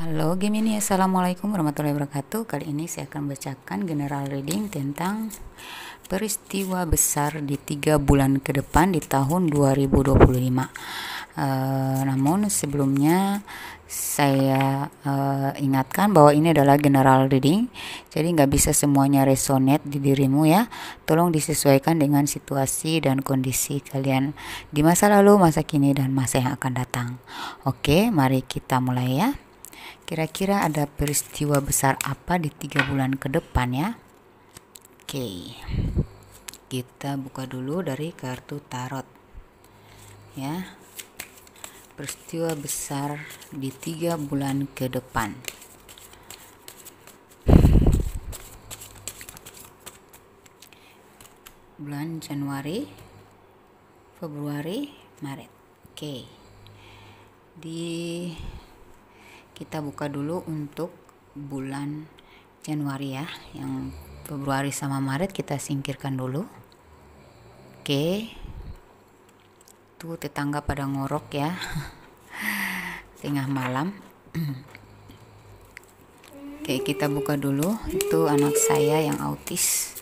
Halo Gemini, Assalamualaikum warahmatullahi wabarakatuh. Kali ini saya akan bacakan general reading tentang peristiwa besar di 3 bulan ke depan di tahun 2025. Namun sebelumnya saya ingatkan bahwa ini adalah general reading, jadi nggak bisa semuanya resonate di dirimu ya. Tolong disesuaikan dengan situasi dan kondisi kalian di masa lalu, masa kini, dan masa yang akan datang. Oke, mari kita mulai ya. Kira-kira ada peristiwa besar apa di 3 bulan ke depan ya? Oke, kita buka dulu dari kartu tarot ya. Peristiwa besar di 3 bulan ke depan. Bulan Januari, Februari, Maret. Oke, kita buka dulu untuk bulan Januari ya. Yang Februari sama Maret kita singkirkan dulu. Oke, tuh tetangga pada ngorok ya. Tengah malam. Oke, kita buka dulu. Itu anak saya yang autis.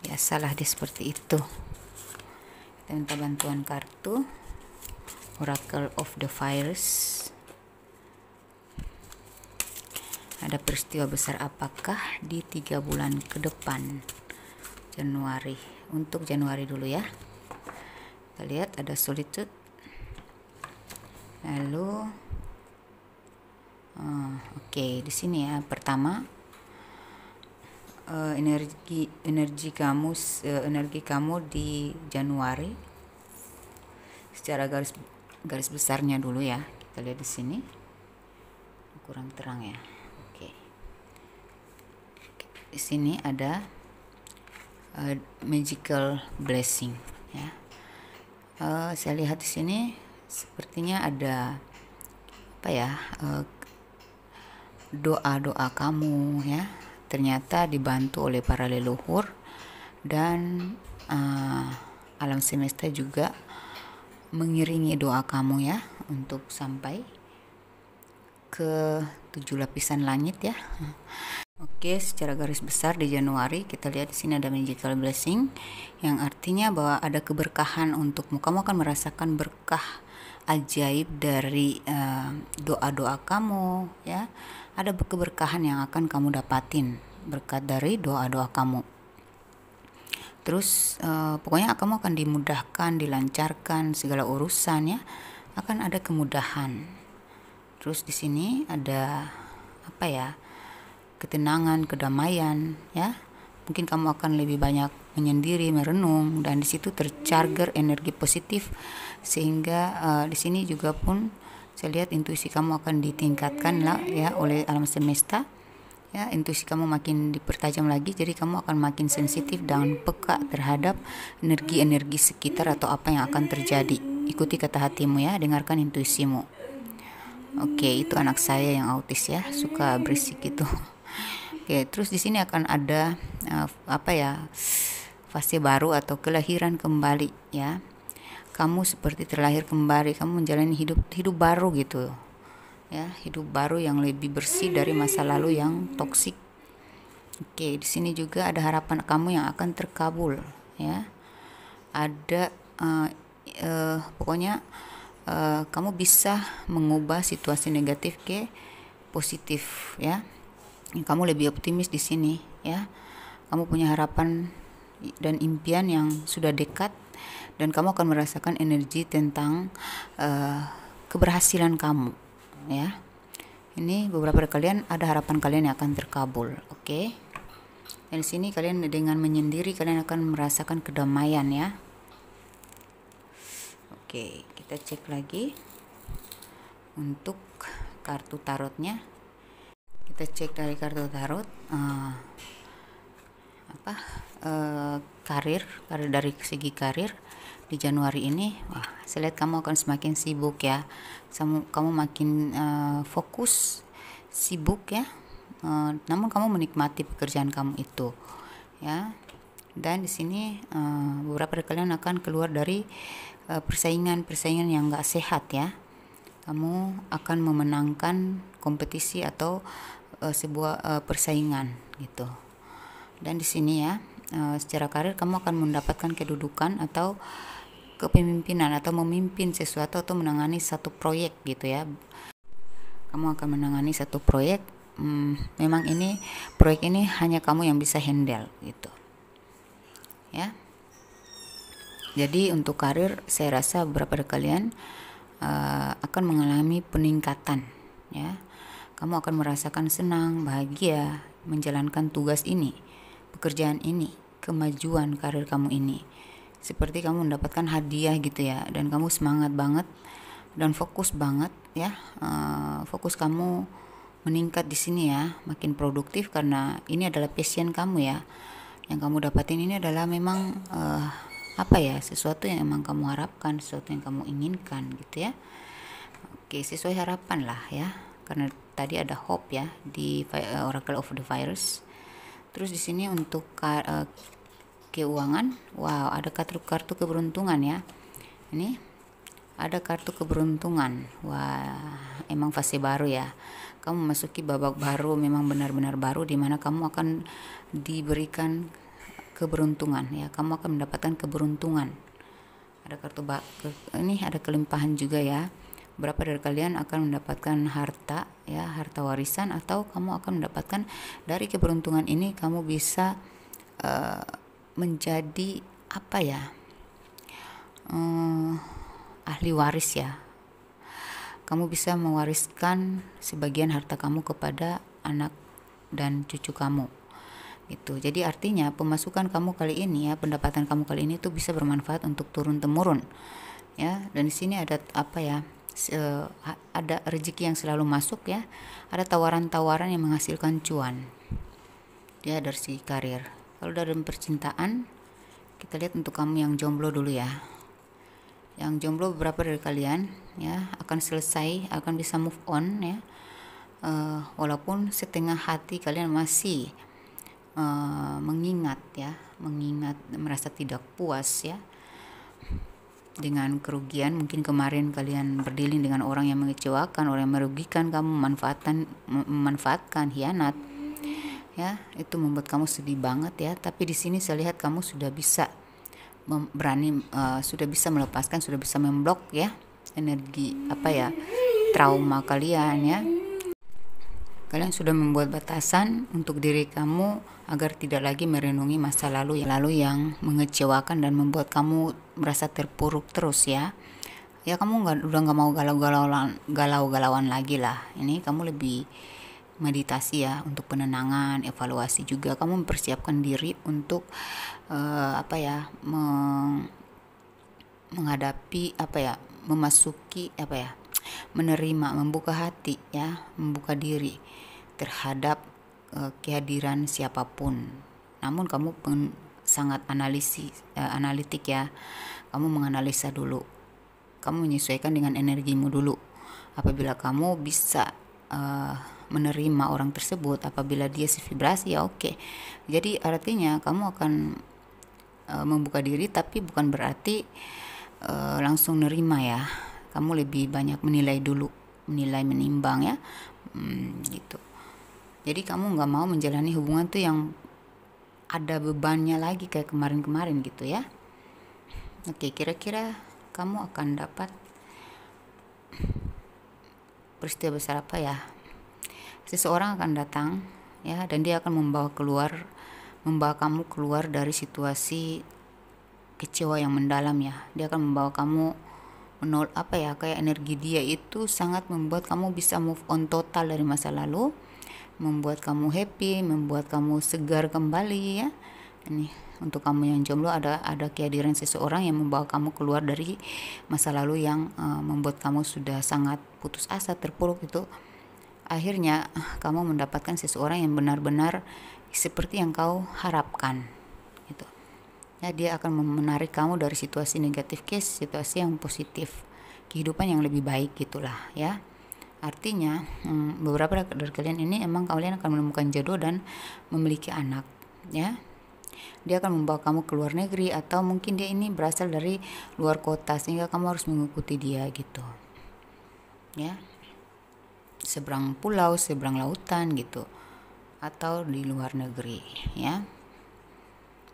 Biasalah dia seperti itu. Kita minta bantuan kartu Oracle of the Fires. Ada peristiwa besar apakah di 3 bulan ke depan Januari? Untuk Januari dulu ya. Kita lihat ada solitude. Lalu oke, di sini ya. Pertama, energi kamu di Januari secara garis besarnya dulu ya. Kita lihat di sini. Kurang terang ya. Di sini ada magical blessing ya. Saya lihat di sini sepertinya ada doa-doa kamu ya, ternyata dibantu oleh para leluhur dan alam semesta juga mengiringi doa kamu ya untuk sampai ke 7 lapisan langit ya. Oke, secara garis besar di Januari kita lihat di sini ada magical blessing yang artinya bahwa ada keberkahan untukmu. Kamu akan merasakan berkah ajaib dari doa-doa kamu ya. Ada keberkahan yang akan kamu dapatin berkat dari doa-doa kamu. Terus pokoknya kamu akan dimudahkan, dilancarkan segala urusan ya. Akan ada kemudahan. Terus di sini ada ketenangan, kedamaian ya. Mungkin kamu akan lebih banyak menyendiri, merenung, dan di situ tercharger energi positif sehingga di sini juga pun saya lihat intuisi kamu akan ditingkatkan lah ya oleh alam semesta ya. Intuisi kamu makin dipertajam lagi, jadi kamu akan makin sensitif dan peka terhadap energi-energi sekitar atau apa yang akan terjadi. Ikuti kata hatimu ya, dengarkan intuisimu. Oke, itu anak saya yang autis ya, suka berisik gitu. Oke, terus di sini akan ada fase baru atau kelahiran kembali ya. Kamu seperti terlahir kembali, kamu menjalani hidup baru gitu ya, hidup baru yang lebih bersih dari masa lalu yang toksik. Oke, di sini juga ada harapan kamu yang akan terkabul ya. Ada pokoknya kamu bisa mengubah situasi negatif ke positif ya. Kamu lebih optimis di sini ya. Kamu punya harapan dan impian yang sudah dekat dan kamu akan merasakan energi tentang keberhasilan kamu ya. Ini beberapa dari kalian ada harapan kalian yang akan terkabul. Oke. Dan di sini kalian dengan menyendiri kalian akan merasakan kedamaian ya. Oke, kita cek lagi untuk kartu tarotnya. Kita cek dari kartu tarot karir dari segi karir di Januari ini. Wah, saya lihat kamu akan semakin sibuk ya. Kamu makin fokus, sibuk ya. Namun kamu menikmati pekerjaan kamu itu ya. Dan di sini beberapa dari kalian akan keluar dari persaingan yang nggak sehat ya. kamu akan memenangkan kompetisi atau sebuah persaingan gitu. Dan di sini ya, secara karir kamu akan mendapatkan kedudukan atau kepemimpinan atau memimpin sesuatu atau menangani satu proyek gitu ya. Kamu akan menangani satu proyek. Memang ini proyek ini hanya kamu yang bisa handle gitu ya. Jadi untuk karir saya rasa beberapa dari kalian akan mengalami peningkatan ya. Kamu akan merasakan senang, bahagia menjalankan tugas ini, pekerjaan ini, kemajuan karir kamu ini. Seperti kamu mendapatkan hadiah gitu ya, dan kamu semangat banget dan fokus banget ya. Fokus kamu meningkat di sini ya, makin produktif karena ini adalah passion kamu ya. Yang kamu dapatin ini adalah memang sesuatu yang emang kamu harapkan, sesuatu yang kamu inginkan gitu ya. Oke, sesuai harapan lah ya, karena tadi ada hope ya di Oracle of the Virus. Terus di sini untuk keuangan, wow, ada kartu keberuntungan ya. Ini ada kartu keberuntungan. Wah, emang fase baru ya. Kamu memasuki babak baru, memang benar-benar baru, di mana kamu akan diberikan keberuntungan ya. Kamu akan mendapatkan keberuntungan. Ada kartu ini ada kelimpahan juga ya. Berapa dari kalian akan mendapatkan harta ya, harta warisan, atau kamu akan mendapatkan dari keberuntungan ini kamu bisa menjadi ahli waris ya. Kamu bisa mewariskan sebagian harta kamu kepada anak dan cucu kamu gitu. Jadi artinya pemasukan kamu kali ini ya, pendapatan kamu kali ini tuh bisa bermanfaat untuk turun temurun ya. Dan di sini ada ada rezeki yang selalu masuk ya. Ada tawaran-tawaran yang menghasilkan cuan ya dari si karir. Kalau dari percintaan, kita lihat untuk kamu yang jomblo dulu ya. Yang jomblo, beberapa dari kalian ya akan selesai, akan bisa move on ya. Walaupun setengah hati kalian masih mengingat, merasa tidak puas ya dengan kerugian. Mungkin kemarin kalian berdealing dengan orang yang mengecewakan, orang yang merugikan kamu, memanfaatkan, hianat ya. Itu membuat kamu sedih banget ya. Tapi di sini saya lihat kamu sudah bisa sudah bisa melepaskan, sudah bisa memblok ya energi trauma kalian ya. Kalian sudah membuat batasan untuk diri kamu agar tidak lagi merenungi masa lalu yang mengecewakan dan membuat kamu merasa terpuruk terus ya. Ya kamu udah nggak mau galau-galauan lagi lah. Ini kamu lebih meditasi ya, untuk penenangan, evaluasi juga. Kamu mempersiapkan diri untuk menghadapi memasuki menerima, membuka hati ya, membuka diri terhadap kehadiran siapapun. Namun kamu sangat analitik ya. Kamu menganalisa dulu, kamu menyesuaikan dengan energimu dulu. Apabila kamu bisa menerima orang tersebut, apabila dia sevibrasi ya oke. Jadi artinya kamu akan membuka diri, tapi bukan berarti langsung nerima ya. Kamu lebih banyak menilai dulu, menimbang ya, gitu. Jadi kamu nggak mau menjalani hubungan tuh yang ada bebannya lagi kayak kemarin-kemarin gitu ya. Oke, kira-kira kamu akan dapat peristiwa besar apa ya? Seseorang akan datang ya, dan dia akan membawa kamu keluar dari situasi kecewa yang mendalam ya. Dia akan membawa kamu kayak energi dia itu sangat membuat kamu bisa move on total dari masa lalu, membuat kamu happy, membuat kamu segar kembali ya. Ini untuk kamu yang jomblo, ada kehadiran seseorang yang membawa kamu keluar dari masa lalu yang membuat kamu sudah sangat putus asa, terpuruk itu. Akhirnya kamu mendapatkan seseorang yang benar-benar seperti yang kau harapkan gitu. Ya, dia akan menarik kamu dari situasi negatif ke situasi yang positif, kehidupan yang lebih baik gitulah ya. Artinya beberapa dari kalian ini emang kalian akan menemukan jodoh dan memiliki anak ya. Dia akan membawa kamu ke luar negeri, atau mungkin dia ini berasal dari luar kota sehingga kamu harus mengikuti dia gitu. ya, seberang pulau, seberang lautan gitu, atau di luar negeri ya.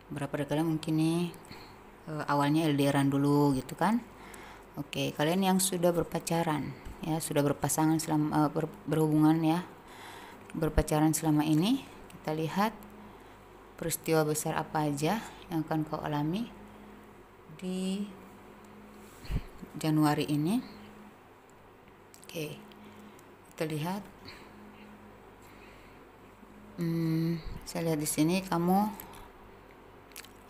Berapa dari kalian mungkin nih awalnya LDRan dulu gitu kan. Oke, kalian yang sudah berpacaran ya, sudah berpasangan selama berhubungan ya, berpacaran selama ini, kita lihat peristiwa besar apa aja yang akan kau alami di Januari ini. Oke, kita lihat. Saya lihat di sini kamu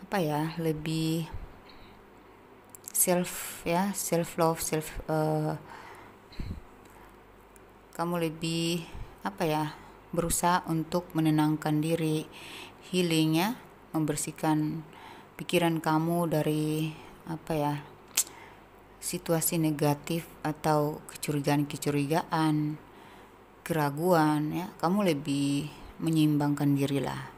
apa ya, lebih self love, kamu lebih apa ya, berusaha untuk menenangkan diri, healing ya, membersihkan pikiran kamu dari apa ya, situasi negatif atau kecurigaan, keraguan ya. Kamu lebih menyeimbangkan diri lah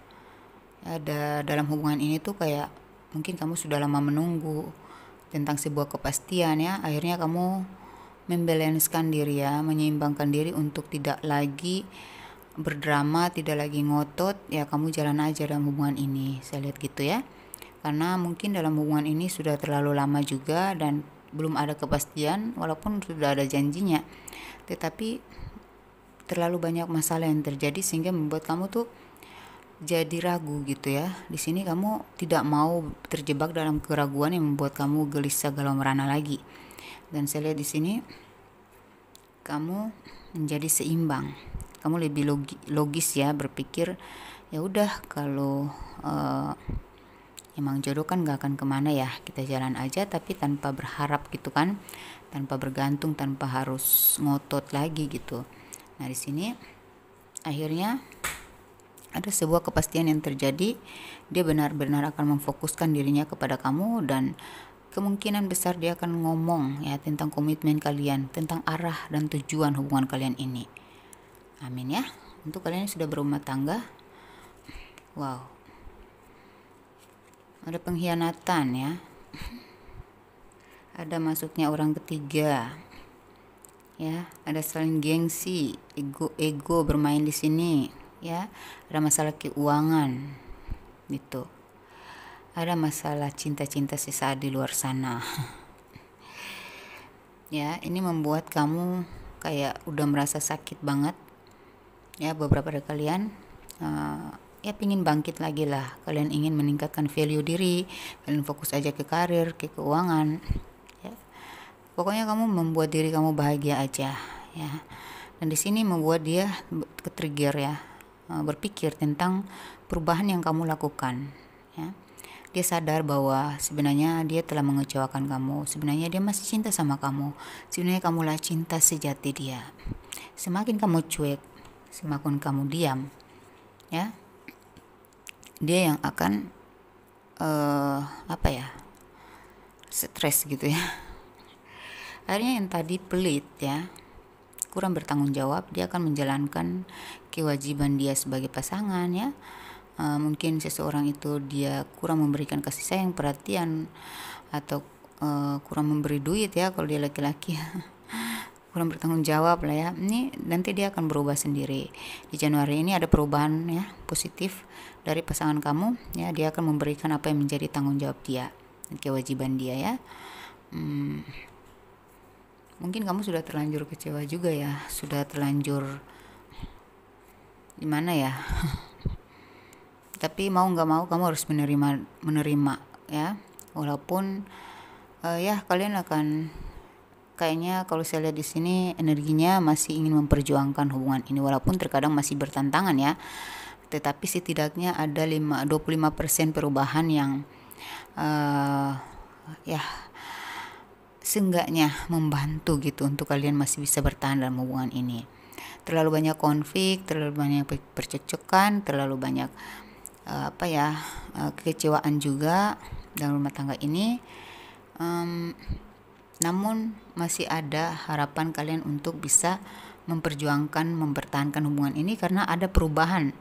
ya. Dalam hubungan ini tuh kayak mungkin kamu sudah lama menunggu tentang sebuah kepastian ya, akhirnya kamu membalanskan diri ya, menyeimbangkan diri untuk tidak lagi berdrama, tidak lagi ngotot ya. Kamu jalan aja dalam hubungan ini, saya lihat gitu ya, karena mungkin dalam hubungan ini sudah terlalu lama juga dan belum ada kepastian, walaupun sudah ada janjinya, tetapi terlalu banyak masalah yang terjadi sehingga membuat kamu tuh jadi ragu gitu ya. Di sini kamu tidak mau terjebak dalam keraguan yang membuat kamu gelisah, galau merana lagi. Dan saya lihat di sini kamu menjadi seimbang. Kamu lebih logis ya, berpikir ya udah, kalau emang jodoh kan gak akan kemana ya, kita jalan aja tapi tanpa berharap gitu kan, tanpa bergantung, tanpa harus ngotot lagi gitu. Nah di sini akhirnya ada sebuah kepastian yang terjadi. Dia benar-benar akan memfokuskan dirinya kepada kamu dan kemungkinan besar dia akan ngomong ya tentang komitmen kalian, tentang arah dan tujuan hubungan kalian ini. Amin ya. Untuk kalian yang sudah berumah tangga, wow, ada pengkhianatan ya, ada masuknya orang ketiga ya, ada saling gengsi, ego bermain di sini ya, ada masalah keuangan gitu, ada masalah cinta-cinta sesaat di luar sana ya. Ini membuat kamu kayak udah merasa sakit banget ya. Beberapa dari kalian ya pingin bangkit lagi lah, kalian ingin meningkatkan value diri, kalian fokus aja ke karir, ke keuangan ya. Pokoknya kamu membuat diri kamu bahagia aja ya. Dan di sini membuat dia ke-trigger ya, berpikir tentang perubahan yang kamu lakukan ya. Dia sadar bahwa sebenarnya dia telah mengecewakan kamu, sebenarnya dia masih cinta sama kamu, sebenarnya kamulah cinta sejati dia. Semakin kamu cuek, semakin kamu diam ya, dia yang akan apa ya, stres gitu ya. Akhirnya yang tadi pelit ya, kurang bertanggung jawab, dia akan menjalankan kewajiban dia sebagai pasangan ya. Mungkin seseorang itu dia kurang memberikan kasih sayang, perhatian, atau kurang memberi duit ya kalau dia laki-laki kurang bertanggung jawab lah ya. Ini nanti dia akan berubah sendiri. Di Januari ini ada perubahan ya, positif dari pasangan kamu ya. Dia akan memberikan apa yang menjadi tanggung jawab dia, kewajiban dia ya. Mungkin kamu sudah terlanjur kecewa juga ya, sudah terlanjur gimana ya tapi mau nggak mau kamu harus menerima ya, walaupun ya kalian akan kayaknya, kalau saya lihat di sini energinya masih ingin memperjuangkan hubungan ini, walaupun terkadang masih bertantangan ya, tetapi setidaknya ada 25% perubahan yang ya seenggaknya membantu gitu untuk kalian masih bisa bertahan dalam hubungan ini. Terlalu banyak konflik, terlalu banyak percekcokan, terlalu banyak kekecewaan juga dalam rumah tangga ini. Namun masih ada harapan kalian untuk bisa memperjuangkan, mempertahankan hubungan ini, karena ada perubahan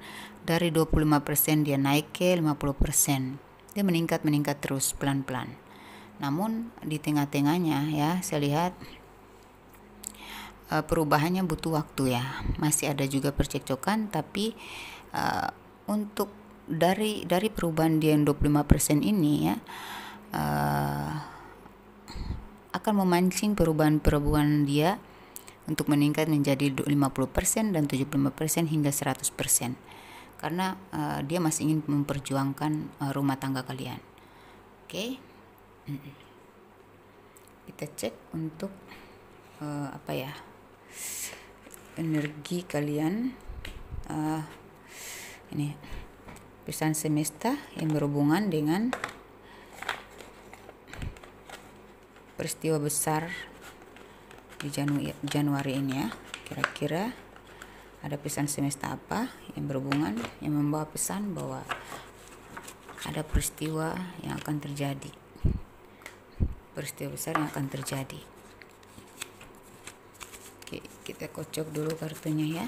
dari 25% dia naik ke 50%. Dia meningkat terus pelan-pelan. Namun di tengah-tengahnya ya, saya lihat perubahannya butuh waktu ya. Masih ada juga percekcokan, tapi untuk dari perubahan dia yang 25% ini ya, akan memancing perubahan dia untuk meningkat menjadi 50% dan 75% hingga 100%. Karena dia masih ingin memperjuangkan rumah tangga kalian. Oke. Kita cek untuk energi kalian. Ini pisan semesta yang berhubungan dengan peristiwa besar di Januari ini ya. Kira-kira ada pesan semesta apa yang berhubungan, yang membawa pesan bahwa ada peristiwa yang akan terjadi, peristiwa besar yang akan terjadi. Oke, kita kocok dulu kartunya ya.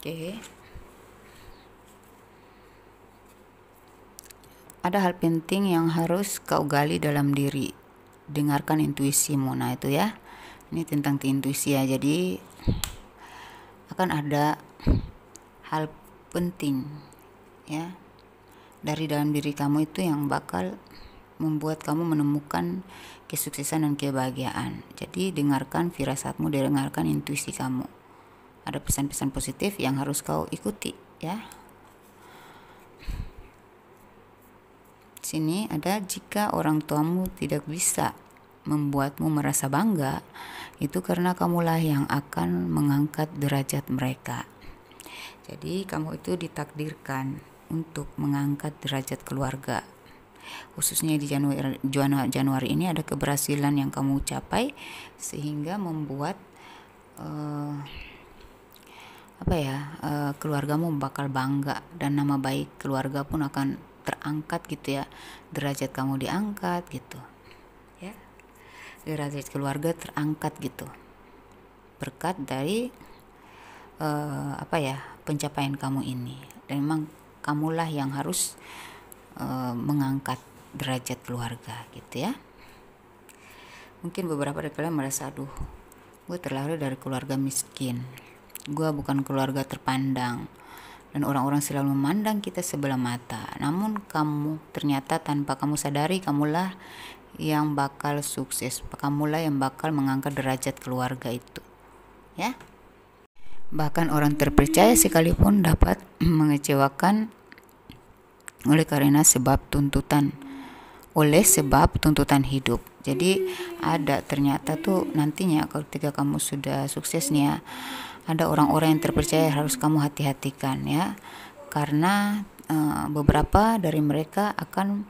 Oke. Ada hal penting yang harus kau gali dalam diri. Dengarkan intuisimu. Nah itu ya. Ini tentang intuisi ya. Jadi akan ada hal penting ya dari dalam diri kamu itu yang bakal membuat kamu menemukan kesuksesan dan kebahagiaan. Jadi dengarkan firasatmu, dengarkan intuisi kamu. Ada pesan-pesan positif yang harus kau ikuti ya. Sini ada, jika orang tuamu tidak bisa membuatmu merasa bangga, itu karena kamulah yang akan mengangkat derajat mereka. Jadi kamu itu ditakdirkan untuk mengangkat derajat keluarga. Khususnya di Januari ini ada keberhasilan yang kamu capai sehingga membuat keluargamu bakal bangga, dan nama baik keluarga pun akan terangkat gitu ya. Derajat kamu diangkat gitu ya, derajat keluarga terangkat gitu berkat dari pencapaian kamu ini. Dan memang kamulah yang harus mengangkat derajat keluarga gitu ya. Mungkin beberapa dari kalian merasa, aduh, gue terlahir dari keluarga miskin, gue bukan keluarga terpandang, dan orang-orang selalu memandang kita sebelah mata. Namun kamu ternyata tanpa kamu sadari, kamulah yang bakal sukses, kamulah yang bakal mengangkat derajat keluarga itu ya. Bahkan orang terpercaya sekalipun dapat mengecewakan oleh sebab tuntutan hidup. Jadi ada ternyata tuh nantinya ketika kamu sudah sukses nih ya, ada orang-orang yang terpercaya harus kamu hati-hatikan ya, karena beberapa dari mereka akan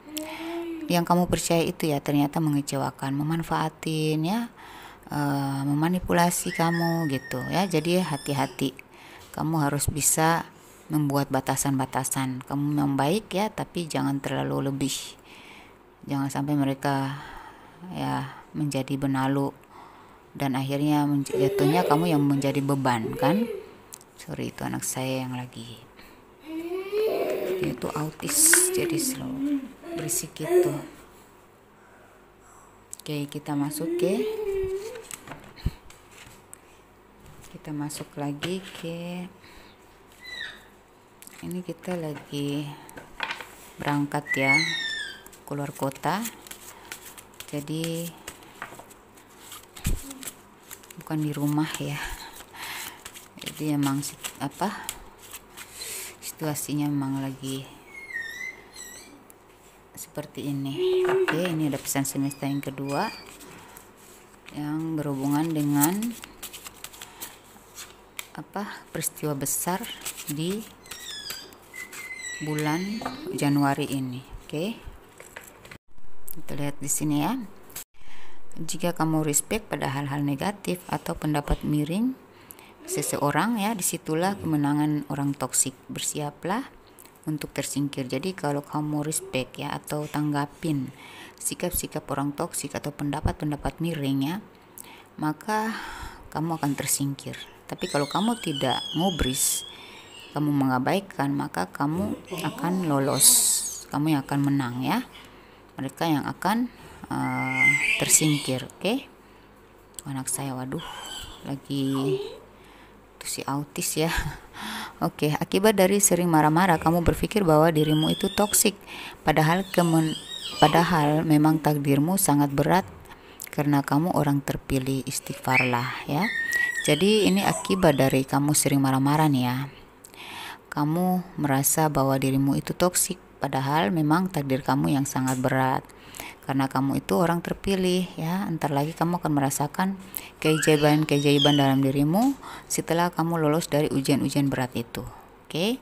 yang kamu percaya itu ya ternyata mengecewakan, memanfaatin ya, memanipulasi kamu gitu ya. Jadi hati-hati, kamu harus bisa membuat batasan-batasan. Kamu yang baik ya, tapi jangan terlalu lebih, jangan sampai mereka ya menjadi benalu dan akhirnya jatuhnya kamu yang menjadi beban kan. Sorry, itu anak saya yang lagi, dia itu autis jadi slow berisik gitu. Oke, kita masuk lagi ke ini. Kita lagi berangkat ya keluar kota, jadi bukan di rumah ya. Jadi emang situasinya memang lagi seperti ini. Oke, ini ada pesan semesta yang kedua yang berhubungan dengan peristiwa besar di bulan Januari ini. Oke, kita lihat di sini ya. Jika kamu respect pada hal-hal negatif atau pendapat miring seseorang ya, disitulah kemenangan orang toksik. Bersiaplah untuk tersingkir. Jadi kalau kamu respect ya atau tanggapin sikap-sikap orang toksik atau pendapat-pendapat miring ya, maka kamu akan tersingkir. Tapi kalau kamu tidak ngubris, kamu mengabaikan, maka kamu akan lolos, kamu yang akan menang ya, mereka yang akan tersingkir. Oke? Anak saya, waduh, lagi itu si autis ya. Oke, akibat dari sering marah-marah, kamu berpikir bahwa dirimu itu toksik, padahal memang takdirmu sangat berat karena kamu orang terpilih. Istighfarlah ya. Jadi ini akibat dari kamu sering marah-marah nih ya. Kamu merasa bahwa dirimu itu toksik, padahal memang takdir kamu yang sangat berat karena kamu itu orang terpilih ya. Entar lagi kamu akan merasakan keajaiban dalam dirimu setelah kamu lolos dari ujian-ujian berat itu. Oke?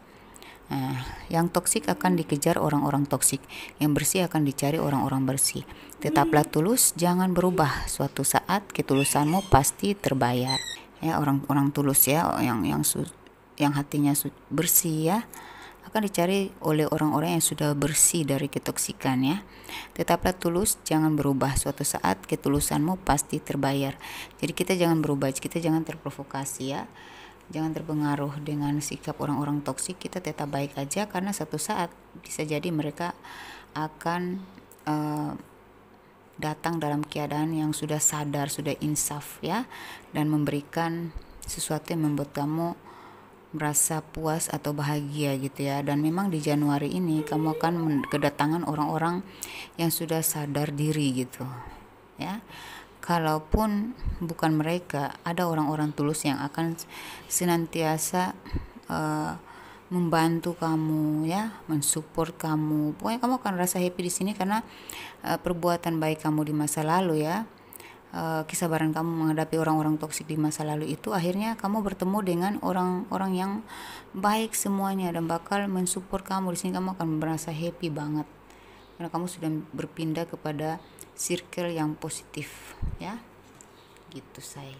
Nah, yang toksik akan dikejar orang-orang toksik, yang bersih akan dicari orang-orang bersih. Tetaplah tulus, jangan berubah. Suatu saat ketulusanmu pasti terbayar. Ya, orang-orang tulus ya, yang hatinya bersih ya, akan dicari oleh orang-orang yang sudah bersih dari ketoksikan ya. Tetaplah tulus, jangan berubah. Suatu saat ketulusanmu pasti terbayar. Jadi kita jangan berubah, kita jangan terprovokasi ya. Jangan terpengaruh dengan sikap orang-orang toksik, kita tetap baik aja karena suatu saat bisa jadi mereka akan datang dalam keadaan yang sudah sadar, sudah insaf ya, dan memberikan sesuatu yang membuat kamu merasa puas atau bahagia gitu ya. Dan memang di Januari ini kamu akan kedatangan orang-orang yang sudah sadar diri gitu ya. Kalaupun bukan mereka, ada orang-orang tulus yang akan senantiasa membantu kamu ya, mensupport kamu. Pokoknya kamu akan rasa happy di sini karena perbuatan baik kamu di masa lalu ya, kesabaran kamu menghadapi orang-orang toksik di masa lalu itu, akhirnya kamu bertemu dengan orang-orang yang baik semuanya dan bakal mensupport kamu. Di sini kamu akan merasa happy banget karena kamu sudah berpindah kepada circle yang positif ya, gitu say.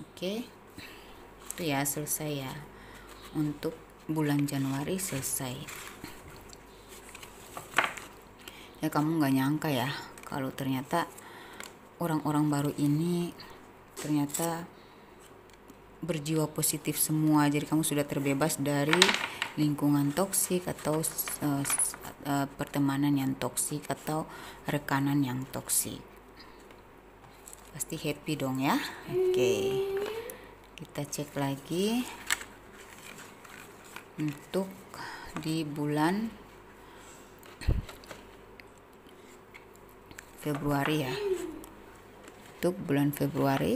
Oke, itu ya, selesai ya untuk bulan Januari, selesai ya. Kamu nggak nyangka ya kalau ternyata orang-orang baru ini ternyata berjiwa positif semua. Jadi kamu sudah terbebas dari lingkungan toksik atau pertemanan yang toksik atau rekanan yang toksik. Pasti happy dong ya. Oke, kita cek lagi untuk di bulan Februari ya. Untuk bulan Februari,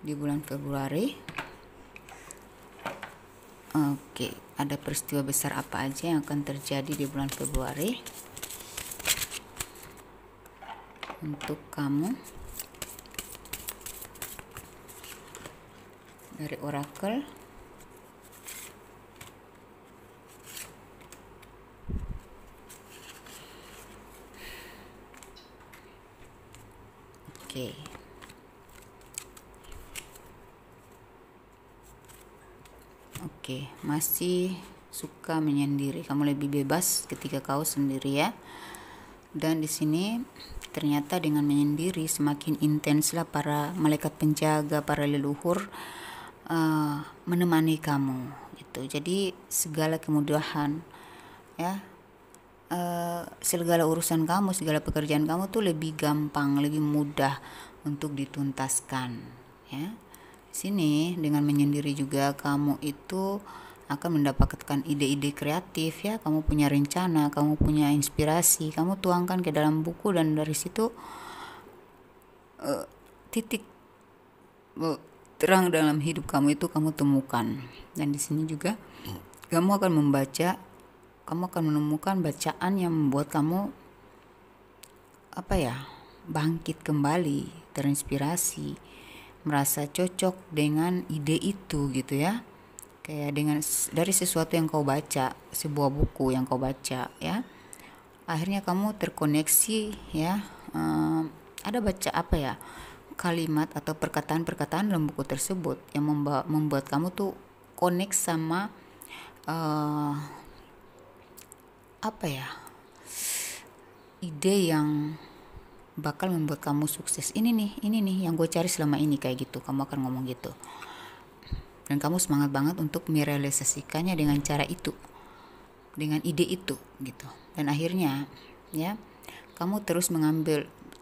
di bulan Februari, oke, ada peristiwa besar apa aja yang akan terjadi di bulan Februari untuk kamu dari Oracle. Oke, masih suka menyendiri. Kamu lebih bebas ketika kau sendiri ya. Dan di sini ternyata dengan menyendiri semakin intenslah para malaikat penjaga, para leluhur menemani kamu gitu. Jadi segala kemudahan ya, segala urusan kamu, segala pekerjaan kamu tuh lebih gampang, lebih mudah untuk dituntaskan ya. Di sini dengan menyendiri juga kamu itu akan mendapatkan ide-ide kreatif ya. Kamu punya rencana, kamu punya inspirasi, kamu tuangkan ke dalam buku dan dari situ titik terang dalam hidup kamu itu kamu temukan. Dan di sini juga kamu akan membaca, kamu akan menemukan bacaan yang membuat kamu bangkit kembali, terinspirasi, merasa cocok dengan ide itu gitu ya. Kayak dari sesuatu yang kau baca, sebuah buku yang kau baca ya, akhirnya kamu terkoneksi ya. Ada baca kalimat atau perkataan-perkataan dalam buku tersebut yang membuat kamu tuh connect sama ide yang bakal membuat kamu sukses. Ini nih yang gue cari selama ini, kayak gitu. Kamu akan ngomong gitu, dan kamu semangat banget untuk merealisasikannya dengan cara itu, dengan ide itu gitu. Dan akhirnya ya, kamu terus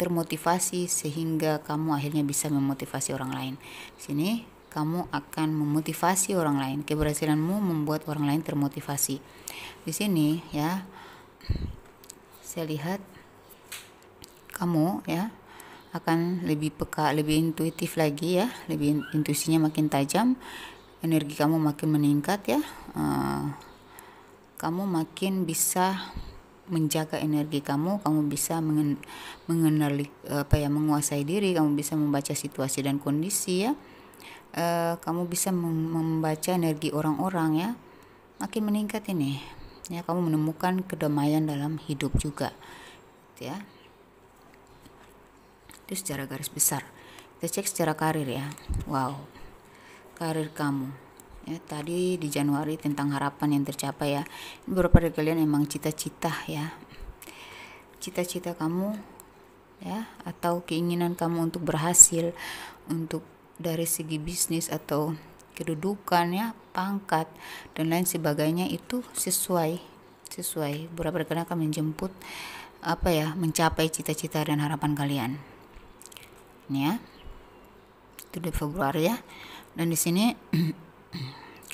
termotivasi sehingga kamu akhirnya bisa memotivasi orang lain. Di sini kamu akan memotivasi orang lain. Keberhasilanmu membuat orang lain termotivasi. Di sini ya, saya lihat kamu ya akan lebih peka, lebih intuitif lagi ya, lebih intuisinya makin tajam, energi kamu makin meningkat ya. Kamu makin bisa menjaga energi kamu bisa mengenali menguasai diri, kamu bisa membaca situasi dan kondisi ya. Kamu bisa membaca energi orang-orang ya, makin meningkat ini ya. Kamu menemukan kedamaian dalam hidup juga gitu ya. Itu secara garis besar. Kita cek secara karir ya. Wow, karir kamu ya, tadi di Januari tentang harapan yang tercapai ya. Beberapa dari kalian emang cita-cita ya, cita-cita kamu ya, atau keinginan kamu untuk berhasil, untuk dari segi bisnis atau kedudukan ya, pangkat dan lain sebagainya, itu sesuai. Beberapa dari kalian akan menjemput mencapai cita-cita dan harapan kalian. Ini ya, itu di Februari ya. Dan di sini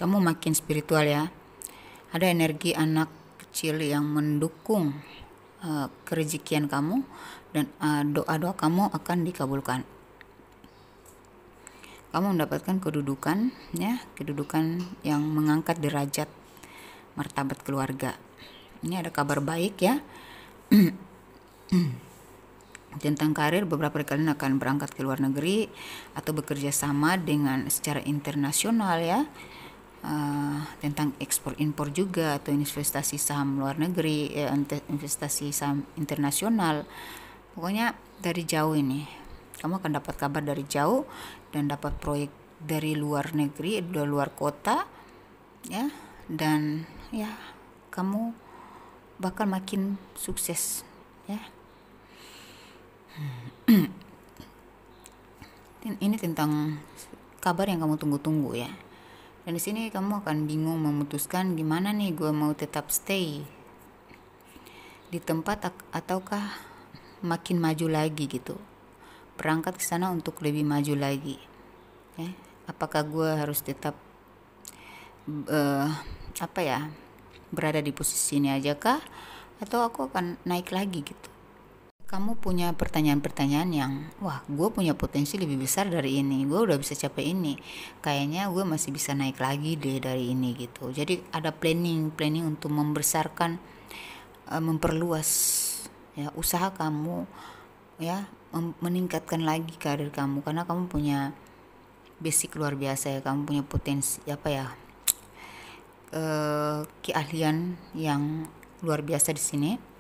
kamu makin spiritual ya. Ada energi anak kecil yang mendukung kerezekian kamu, dan doa-doa kamu akan dikabulkan. Kamu mendapatkan kedudukan ya, kedudukan yang mengangkat derajat martabat keluarga. Ini ada kabar baik ya. Tentang karir, beberapa dari kalian akan berangkat ke luar negeri atau bekerja sama dengan secara internasional ya. Tentang ekspor impor juga, atau investasi saham luar negeri, investasi saham internasional. Pokoknya dari jauh ini kamu akan dapat kabar dari jauh dan dapat proyek dari luar negeri, dari luar kota ya. Dan ya, kamu bakal makin sukses ya. Ini tentang kabar yang kamu tunggu-tunggu ya. Dan di sini kamu akan bingung memutuskan gimana nih, gue mau tetap stay di tempat ataukah makin maju lagi gitu, berangkat ke sana untuk lebih maju lagi ya. Apakah gue harus tetap berada di posisi ini aja kah, atau aku akan naik lagi gitu. Kamu punya pertanyaan-pertanyaan yang, wah, gue punya potensi lebih besar dari ini, gue udah bisa capai ini, kayaknya gue masih bisa naik lagi deh dari ini gitu. Jadi ada planning untuk membesarkan, memperluas ya usaha kamu ya, meningkatkan lagi karir kamu, karena kamu punya basic luar biasa ya. Kamu punya potensi keahlian yang luar biasa di sini.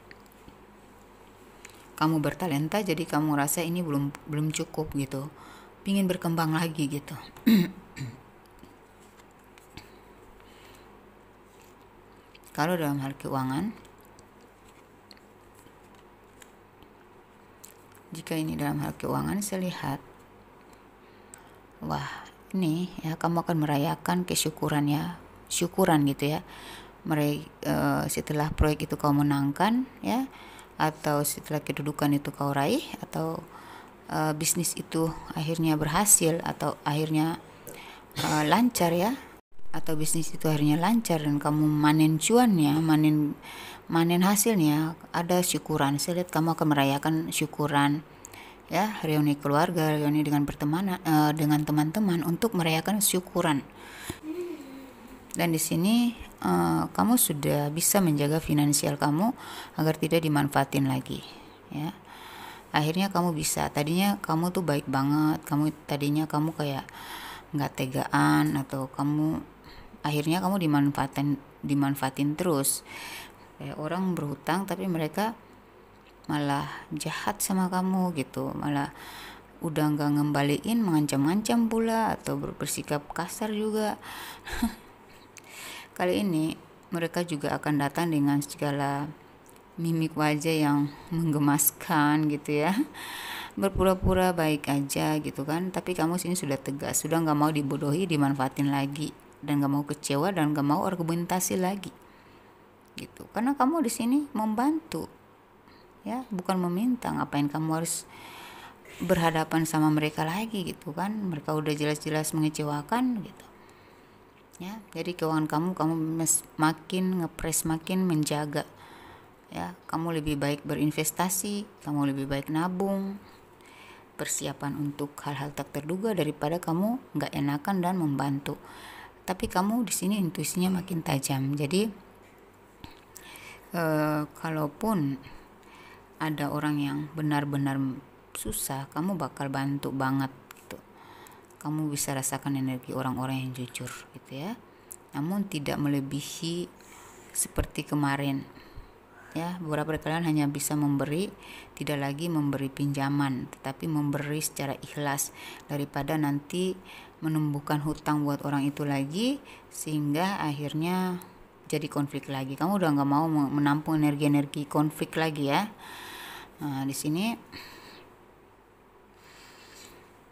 Kamu bertalenta, jadi kamu rasa ini belum cukup gitu, pingin berkembang lagi gitu. Kalau dalam hal keuangan, jika ini dalam hal keuangan, saya lihat, wah, ini ya, kamu akan merayakan kesyukuran ya, syukuran gitu ya. Setelah proyek itu kau menangkan ya, atau setelah kedudukan itu kau raih, atau bisnis itu akhirnya berhasil, atau akhirnya lancar ya, atau bisnis itu akhirnya lancar dan kamu manen cuannya, manen hasilnya, ada syukuran. Saya lihat kamu akan merayakan syukuran ya, reuni keluarga, reuni dengan pertemanan, dengan teman-teman untuk merayakan syukuran. Dan di sini kamu sudah bisa menjaga finansial kamu agar tidak dimanfaatin lagi ya. Akhirnya kamu bisa, tadinya kamu tuh baik banget, tadinya kamu kayak nggak tegaan, atau akhirnya kamu dimanfaatin terus. Kayak orang berhutang tapi mereka malah jahat sama kamu gitu, malah udah nggak ngembaliin, mengancam-ancam pula atau bersikap kasar juga. Kali ini mereka juga akan datang dengan segala mimik wajah yang menggemaskan gitu ya, berpura-pura baik aja gitu kan, tapi kamu sini sudah tegas, sudah nggak mau dibodohi, dimanfaatin lagi, dan nggak mau kecewa, dan nggak mau argumentasi lagi gitu, karena kamu di sini membantu ya, bukan meminta. Ngapain kamu harus berhadapan sama mereka lagi gitu kan, mereka udah jelas-jelas mengecewakan gitu ya. Jadi keuangan kamu makin ngepres, makin menjaga ya. Kamu lebih baik berinvestasi, kamu lebih baik nabung, persiapan untuk hal-hal tak terduga, daripada kamu nggak enakan dan membantu. Tapi kamu di sini intuisinya makin tajam. Jadi kalaupun ada orang yang benar-benar susah, kamu bakal bantu banget gitu. Kamu bisa rasakan energi orang-orang yang jujur gitu ya, namun tidak melebihi seperti kemarin ya. Beberapa dari kalian hanya bisa memberi, tidak lagi memberi pinjaman, tetapi memberi secara ikhlas, daripada nanti menumbuhkan hutang buat orang itu lagi, sehingga akhirnya jadi konflik lagi. Kamu udah nggak mau menampung energi-energi konflik lagi ya. Nah, di sini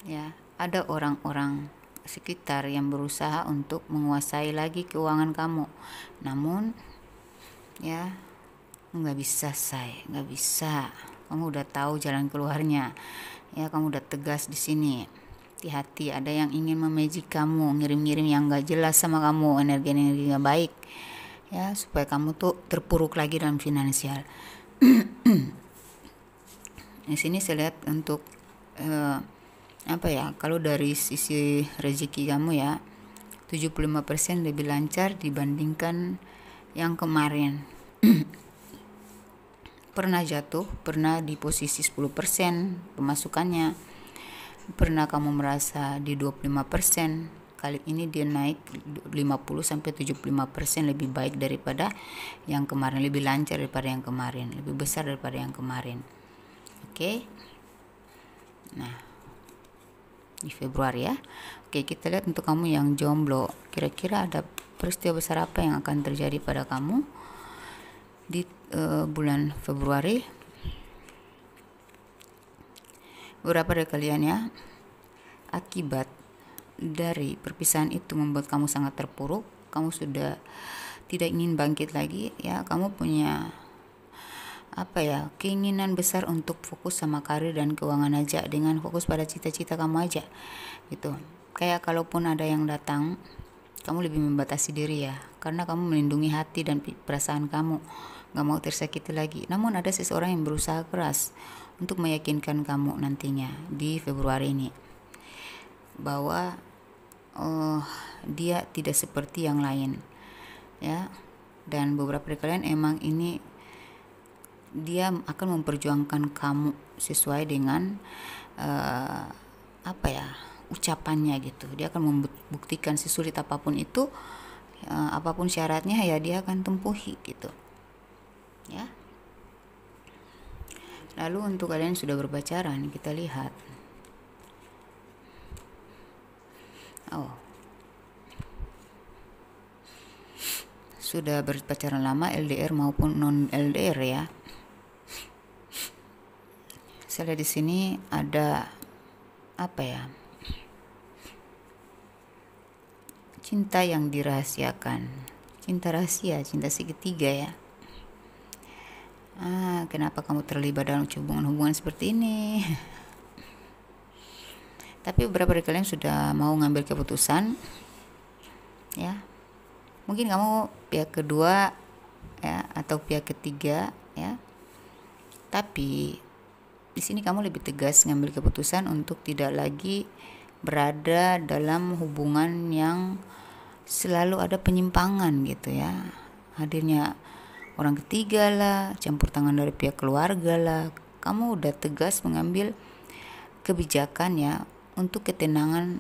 ya ada orang-orang sekitar yang berusaha untuk menguasai lagi keuangan kamu, namun ya nggak bisa, nggak bisa. Kamu udah tahu jalan keluarnya ya, kamu udah tegas di sini. Hati-hati, ada yang ingin memeji kamu, ngirim-ngirim yang nggak jelas sama kamu, energi-energi nggak baik ya, supaya kamu tuh terpuruk lagi dalam finansial. Di sini saya lihat untuk apa ya, kalau dari sisi rezeki kamu ya, 75% lebih lancar dibandingkan yang kemarin. Pernah jatuh, pernah di posisi 10% pemasukannya, pernah kamu merasa di 25%, kali ini dia naik 50-75%, lebih baik daripada yang kemarin, lebih lancar daripada yang kemarin, lebih besar daripada yang kemarin. Oke. Nah, di Februari ya. Oke, kita lihat untuk kamu yang jomblo, kira-kira ada peristiwa besar apa yang akan terjadi pada kamu di bulan Februari. Beberapa dari kalian ya, akibat dari perpisahan itu membuat kamu sangat terpuruk, kamu sudah tidak ingin bangkit lagi ya, kamu punya apa ya, keinginan besar untuk fokus sama karir dan keuangan aja, dengan fokus pada cita-cita kamu aja gitu. Kayak kalaupun ada yang datang, kamu lebih membatasi diri ya, karena kamu melindungi hati dan perasaan kamu, gak mau tersakiti lagi. Namun ada seseorang yang berusaha keras untuk meyakinkan kamu nantinya di Februari ini bahwa dia tidak seperti yang lain ya. Dan beberapa dari kalian emang ini dia akan memperjuangkan kamu sesuai dengan apa ya, ucapannya gitu. Dia akan membuktikan sesulit apapun itu, apapun syaratnya ya, dia akan tempuhi gitu ya. Lalu untuk kalian yang sudah berpacaran, kita lihat sudah berpacaran lama, LDR maupun non LDR ya. Saya lihat di sini ada apa ya, cinta yang dirahasiakan, cinta rahasia, cinta segitiga ya. Kenapa kamu terlibat dalam hubungan seperti ini? Tapi beberapa dari kalian sudah mau ngambil keputusan ya. Mungkin kamu pihak kedua ya, atau pihak ketiga ya. Tapi di sini kamu lebih tegas ngambil keputusan untuk tidak lagi berada dalam hubungan yang selalu ada penyimpangan gitu ya. Hadirnya orang ketiga lah, campur tangan dari pihak keluarga lah. Kamu udah tegas mengambil kebijakan ya, untuk ketenangan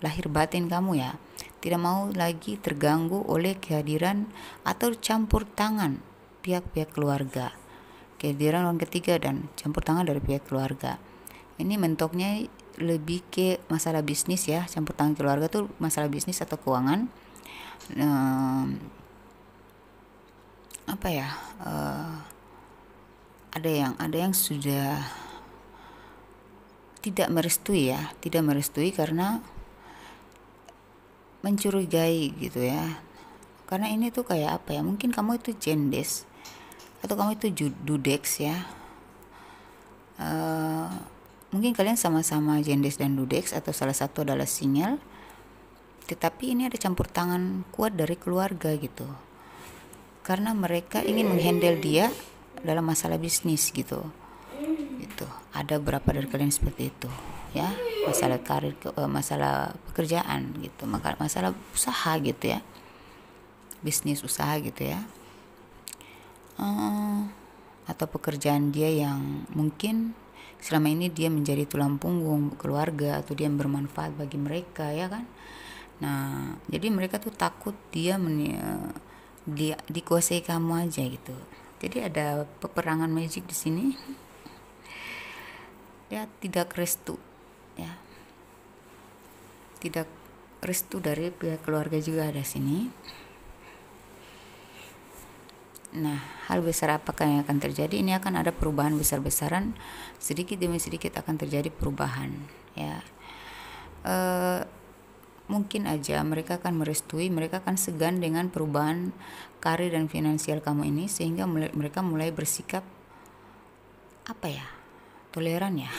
lahir batin kamu ya. Tidak mau lagi terganggu oleh kehadiran atau campur tangan pihak-pihak keluarga, kehadiran orang ketiga dan campur tangan dari pihak keluarga. Ini mentoknya lebih ke masalah bisnis ya. Campur tangan keluarga tuh masalah bisnis atau keuangan. Apa ya, ada yang sudah tidak merestui karena mencurigai gitu ya. Karena ini tuh kayak apa ya, mungkin kamu itu jendes atau kamu itu dudeks ya. Mungkin kalian sama-sama jendes dan dudeks atau salah satu adalah sinyal, tetapi ini ada campur tangan kuat dari keluarga gitu, karena mereka ingin menghandle dia dalam masalah bisnis gitu. Ada beberapa dari kalian seperti itu ya, masalah karir, masalah pekerjaan gitu, masalah usaha gitu ya, bisnis usaha gitu ya, atau pekerjaan dia yang mungkin selama ini dia menjadi tulang punggung keluarga atau dia bermanfaat bagi mereka ya kan. Nah jadi mereka tuh takut dia dikuasai kamu aja gitu. Jadi ada peperangan magic di sini. Dia tidak restu ya, tidak restu dari pihak keluarga juga ada sini. Nah, hal besar apakah yang akan terjadi? Ini akan ada perubahan besar-besaran, sedikit demi sedikit akan terjadi perubahan ya. Mungkin aja mereka akan merestui, mereka akan segan dengan perubahan karir dan finansial kamu ini, sehingga mereka mulai bersikap apa ya, toleran ya,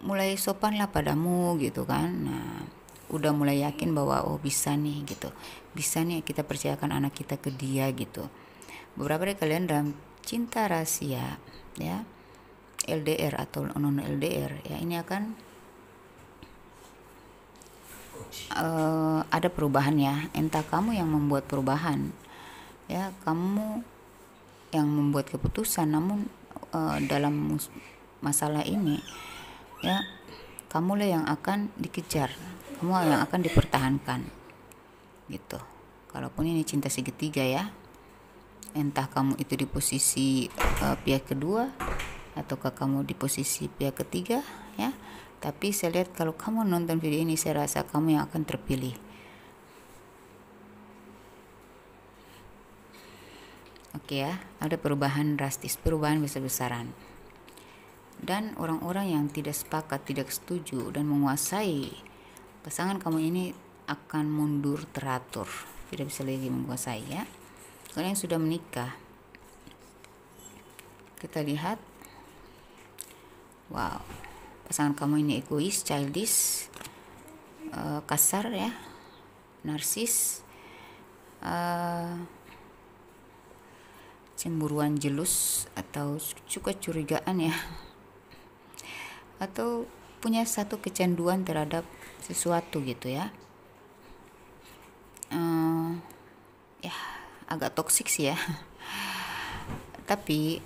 mulai sopan lah padamu gitu kan. Nah udah mulai yakin bahwa oh bisa nih gitu, bisa nih kita percayakan anak kita ke dia gitu. Beberapa dari kalian dalam cinta rahasia ya, LDR atau non LDR ya, ini akan ada perubahan ya. Entah kamu yang membuat perubahan ya, kamu yang membuat keputusan, namun dalam masalah ini ya, kamulah yang akan dikejar, kamu yang akan dipertahankan gitu. Kalaupun ini cinta segitiga ya, entah kamu itu di posisi pihak kedua ataukah kamu di posisi pihak ketiga ya, tapi saya lihat kalau kamu nonton video ini, saya rasa kamu yang akan terpilih. Oke ya, ada perubahan drastis, perubahan besar-besaran. Dan orang-orang yang tidak sepakat, tidak setuju dan menguasai pasangan kamu ini akan mundur teratur, tidak bisa lagi menguasai ya. Kalian sudah menikah, kita lihat, wow, pasangan kamu ini egois, childish, kasar ya, narsis, cemburuan jelus atau suka curigaan ya, atau punya satu kecanduan terhadap sesuatu gitu ya. Ya agak toksik sih ya, tapi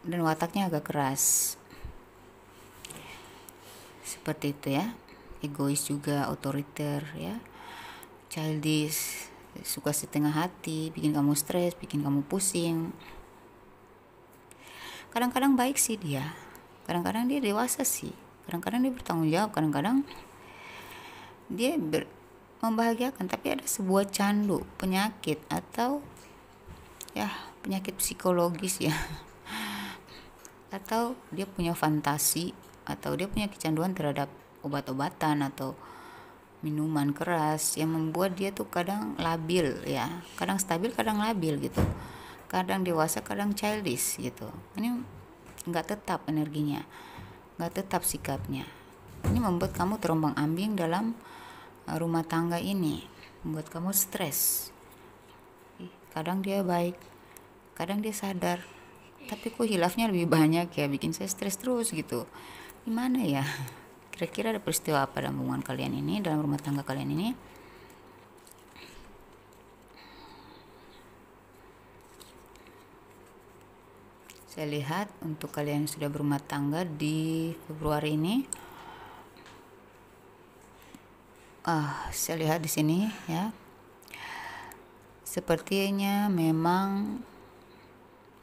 dan wataknya agak keras seperti itu ya. Egois juga, otoriter ya, childish, suka setengah hati, bikin kamu stres, bikin kamu pusing. Kadang-kadang baik sih dia, kadang-kadang dia dewasa sih, kadang-kadang dia bertanggung jawab, kadang-kadang dia membahagiakan, tapi ada sebuah candu, penyakit atau ya penyakit psikologis ya, atau dia punya fantasi, atau dia punya kecanduan terhadap obat-obatan atau minuman keras yang membuat dia tuh kadang labil ya, kadang stabil, kadang labil gitu, kadang dewasa, kadang childish gitu. Ini nggak tetap energinya, nggak tetap sikapnya. Ini membuat kamu terombang-ambing dalam rumah tangga ini, membuat kamu stres. Kadang dia baik, kadang dia sadar, tapi kok hilafnya lebih banyak ya, bikin saya stres terus gitu. Gimana ya? Kira-kira ada peristiwa apa dalam hubungan kalian ini, dalam rumah tangga kalian ini? Saya lihat untuk kalian yang sudah berumah tangga di Februari ini, saya lihat di sini ya, sepertinya memang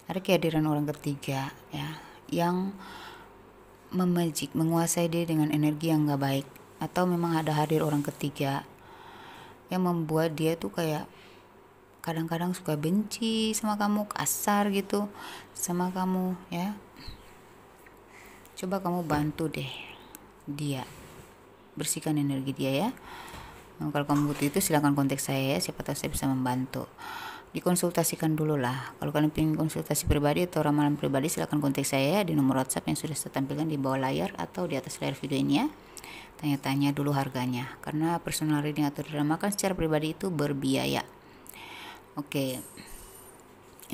ada kehadiran orang ketiga ya, yang memajik, menguasai dia dengan energi yang gak baik, atau memang ada hadir orang ketiga yang membuat dia tuh kayak kadang-kadang suka benci sama kamu, kasar gitu sama kamu ya. Coba kamu bantu deh dia, bersihkan energi dia ya. Nah, kalau kamu butuh itu silakan kontak saya ya, siapa tahu saya bisa membantu. Dikonsultasikan dulu lah. Kalau kalian ingin konsultasi pribadi atau ramalan pribadi, silakan kontak saya ya, di nomor WhatsApp yang sudah saya tampilkan di bawah layar atau di atas layar video ini ya. Tanya-tanya dulu harganya, karena personal reading atau diramakan secara pribadi itu berbiaya. Oke,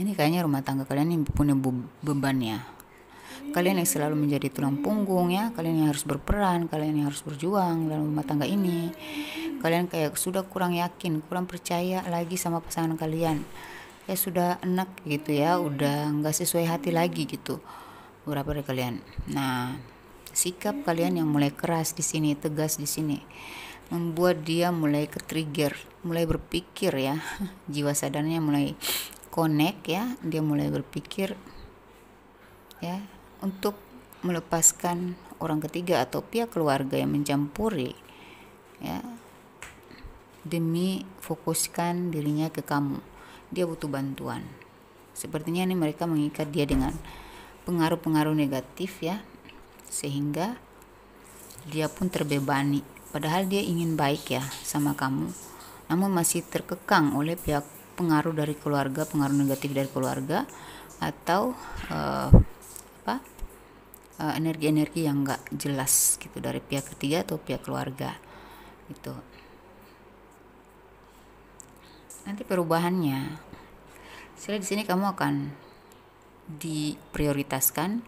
ini kayaknya rumah tangga kalian yang punya beban ya. Kalian yang selalu menjadi tulang punggung ya, kalian yang harus berperan, kalian yang harus berjuang dalam rumah tangga ini. Kalian kayak sudah kurang yakin, kurang percaya lagi sama pasangan kalian. Ya sudah enak gitu ya, udah nggak sesuai hati lagi gitu. Beberapa dari kalian. Nah, sikap kalian yang mulai keras di sini, tegas di sini, membuat dia mulai ke-trigger, mulai berpikir ya, jiwa sadarnya mulai connect ya, dia mulai berpikir ya untuk melepaskan orang ketiga atau pihak keluarga yang mencampuri ya, demi fokuskan dirinya ke kamu. Dia butuh bantuan. Sepertinya ini mereka mengikat dia dengan pengaruh-pengaruh negatif ya, sehingga dia pun terbebani, padahal dia ingin baik ya sama kamu, namun masih terkekang oleh pihak pengaruh dari keluarga, pengaruh negatif dari keluarga, atau energi-energi yang enggak jelas gitu dari pihak ketiga atau pihak keluarga gitu. Nanti perubahannya, setelah di sini kamu akan diprioritaskan,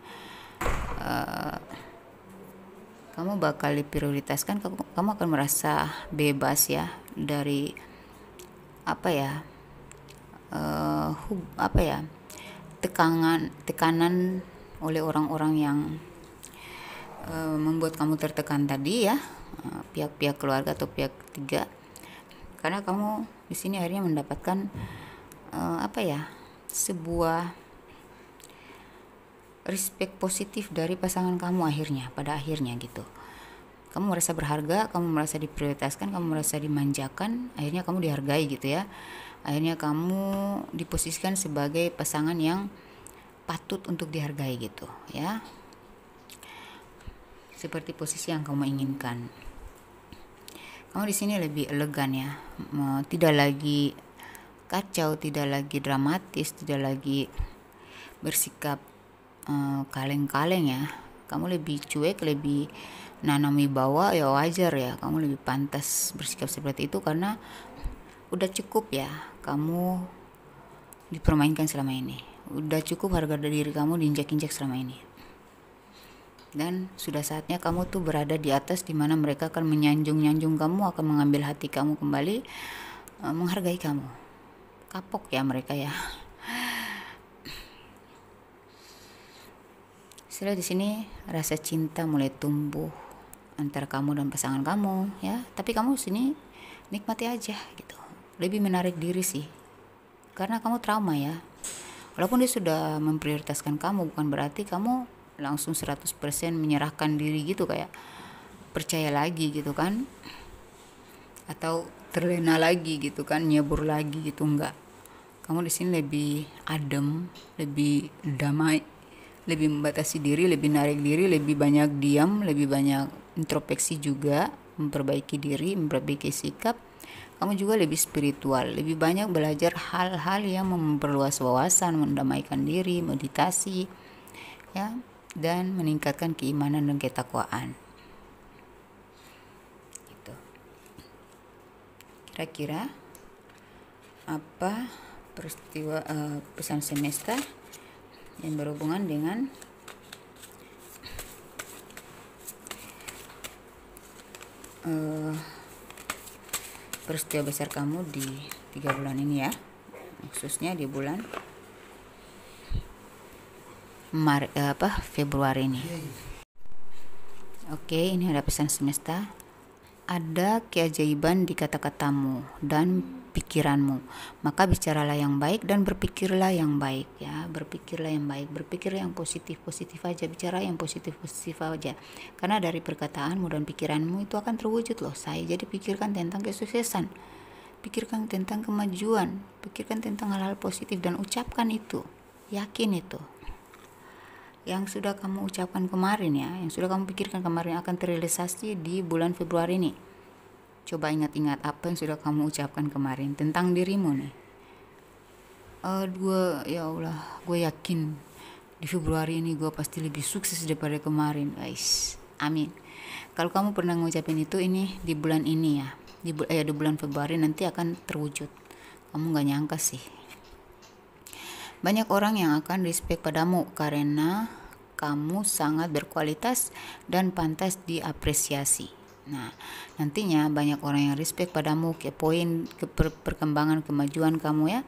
kamu bakal diprioritaskan, kamu akan merasa bebas ya dari tekanan oleh orang-orang yang membuat kamu tertekan tadi ya, pihak-pihak keluarga atau pihak ketiga, karena kamu di sini akhirnya mendapatkan sebuah respect positif dari pasangan kamu pada akhirnya gitu. Kamu merasa berharga, kamu merasa diprioritaskan, kamu merasa dimanjakan, akhirnya kamu dihargai gitu ya. Akhirnya kamu diposisikan sebagai pasangan yang patut untuk dihargai gitu ya. Seperti posisi yang kamu inginkan. Kamu di sini lebih elegan ya. Tidak lagi kacau, tidak lagi dramatis, tidak lagi bersikap kaleng-kaleng ya. Kamu lebih cuek, lebih nanami bawa ya, wajar ya. Kamu lebih pantas bersikap seperti itu karena udah cukup ya kamu dipermainkan selama ini. Udah cukup harga diri kamu diinjak-injak selama ini. Dan sudah saatnya kamu tuh berada di atas, dimana mereka akan menyanjung-nyanjung kamu, akan mengambil hati kamu kembali, menghargai kamu. Kapok ya mereka ya. Setelah di sini rasa cinta mulai tumbuh antara kamu dan pasangan kamu ya, tapi kamu sini nikmati aja gitu. Lebih menarik diri sih, karena kamu trauma ya. Walaupun dia sudah memprioritaskan kamu, bukan berarti kamu langsung 100% menyerahkan diri gitu, kayak percaya lagi gitu kan, atau terlena lagi gitu kan, nyebur lagi gitu, enggak. Kamu di sini lebih adem, lebih damai, lebih membatasi diri, lebih narik diri, lebih banyak diam, lebih banyak introspeksi juga, memperbaiki diri, memperbaiki sikap. Kamu juga lebih spiritual, lebih banyak belajar hal-hal yang memperluas wawasan, mendamaikan diri, meditasi ya, dan meningkatkan keimanan dan ketakwaan gitu. Kira-kira apa peristiwa pesan semesta yang berhubungan dengan peristiwa besar kamu di 3 bulan ini ya, khususnya di bulan Februari ini. Oke, ini ada pesan semesta. ada keajaiban di kata-katamu dan pikiranmu. Maka bicaralah yang baik dan berpikirlah yang baik ya. Berpikirlah yang baik, berpikir yang positif-positif aja, bicara yang positif-positif aja. Karena dari perkataanmu dan pikiranmu itu akan terwujud loh, say. Jadi pikirkan tentang kesuksesan. Pikirkan tentang kemajuan, pikirkan tentang hal-hal positif dan ucapkan itu. Yakin itu. Yang sudah kamu ucapkan kemarin ya, yang sudah kamu pikirkan kemarin akan terrealisasi di bulan Februari nih. Coba ingat-ingat apa yang sudah kamu ucapkan kemarin tentang dirimu nih. Ya Allah, gue yakin di Februari ini gue pasti lebih sukses daripada kemarin, guys. Amin. Kalau kamu pernah ngucapin itu, ini di bulan ini ya, di bulan Februari nanti akan terwujud. Kamu gak nyangka sih. Banyak orang yang akan respect padamu karena kamu sangat berkualitas dan pantas diapresiasi. Nah, nantinya banyak orang yang respect padamu, kepoin perkembangan kemajuan kamu ya.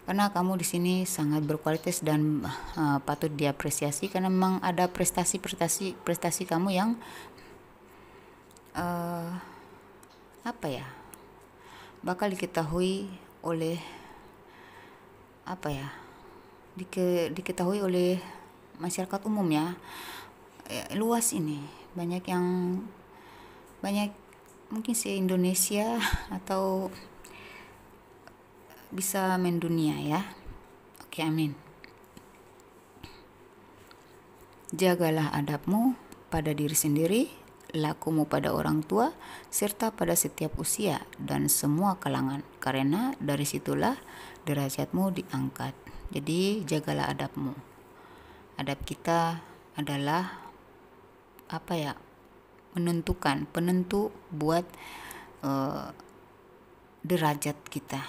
Karena kamu di sini sangat berkualitas dan patut diapresiasi karena memang ada prestasi kamu yang bakal diketahui oleh diketahui oleh masyarakat umum ya. Luas ini, banyak mungkin se-Indonesia atau bisa mendunia ya. Oke, amin. Jagalah adabmu pada diri sendiri, lakumu pada orang tua, serta pada setiap usia dan semua kalangan, karena dari situlah derajatmu diangkat. Jadi jagalah adabmu. Adab kita adalah penentu buat derajat kita,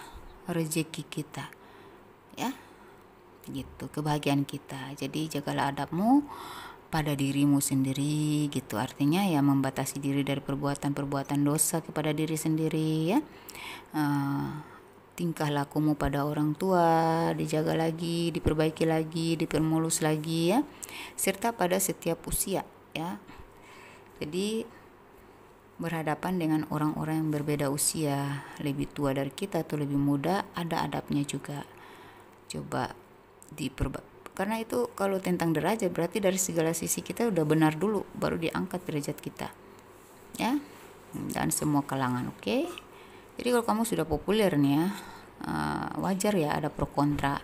rezeki kita ya, gitu, kebahagiaan kita. Jadi jagalah adabmu pada dirimu sendiri gitu, artinya ya membatasi diri dari perbuatan dosa kepada diri sendiri ya. Tingkah lakumu pada orang tua dijaga lagi, diperbaiki lagi, dipermulus lagi ya, serta pada setiap usia ya. Jadi berhadapan dengan orang-orang yang berbeda usia, lebih tua dari kita atau lebih muda, ada adabnya juga. Coba karena itu kalau tentang derajat berarti dari segala sisi kita udah benar dulu, baru diangkat derajat kita ya, dan semua kalangan. Oke. Jadi kalau kamu sudah populer nih ya, wajar ya ada pro kontra.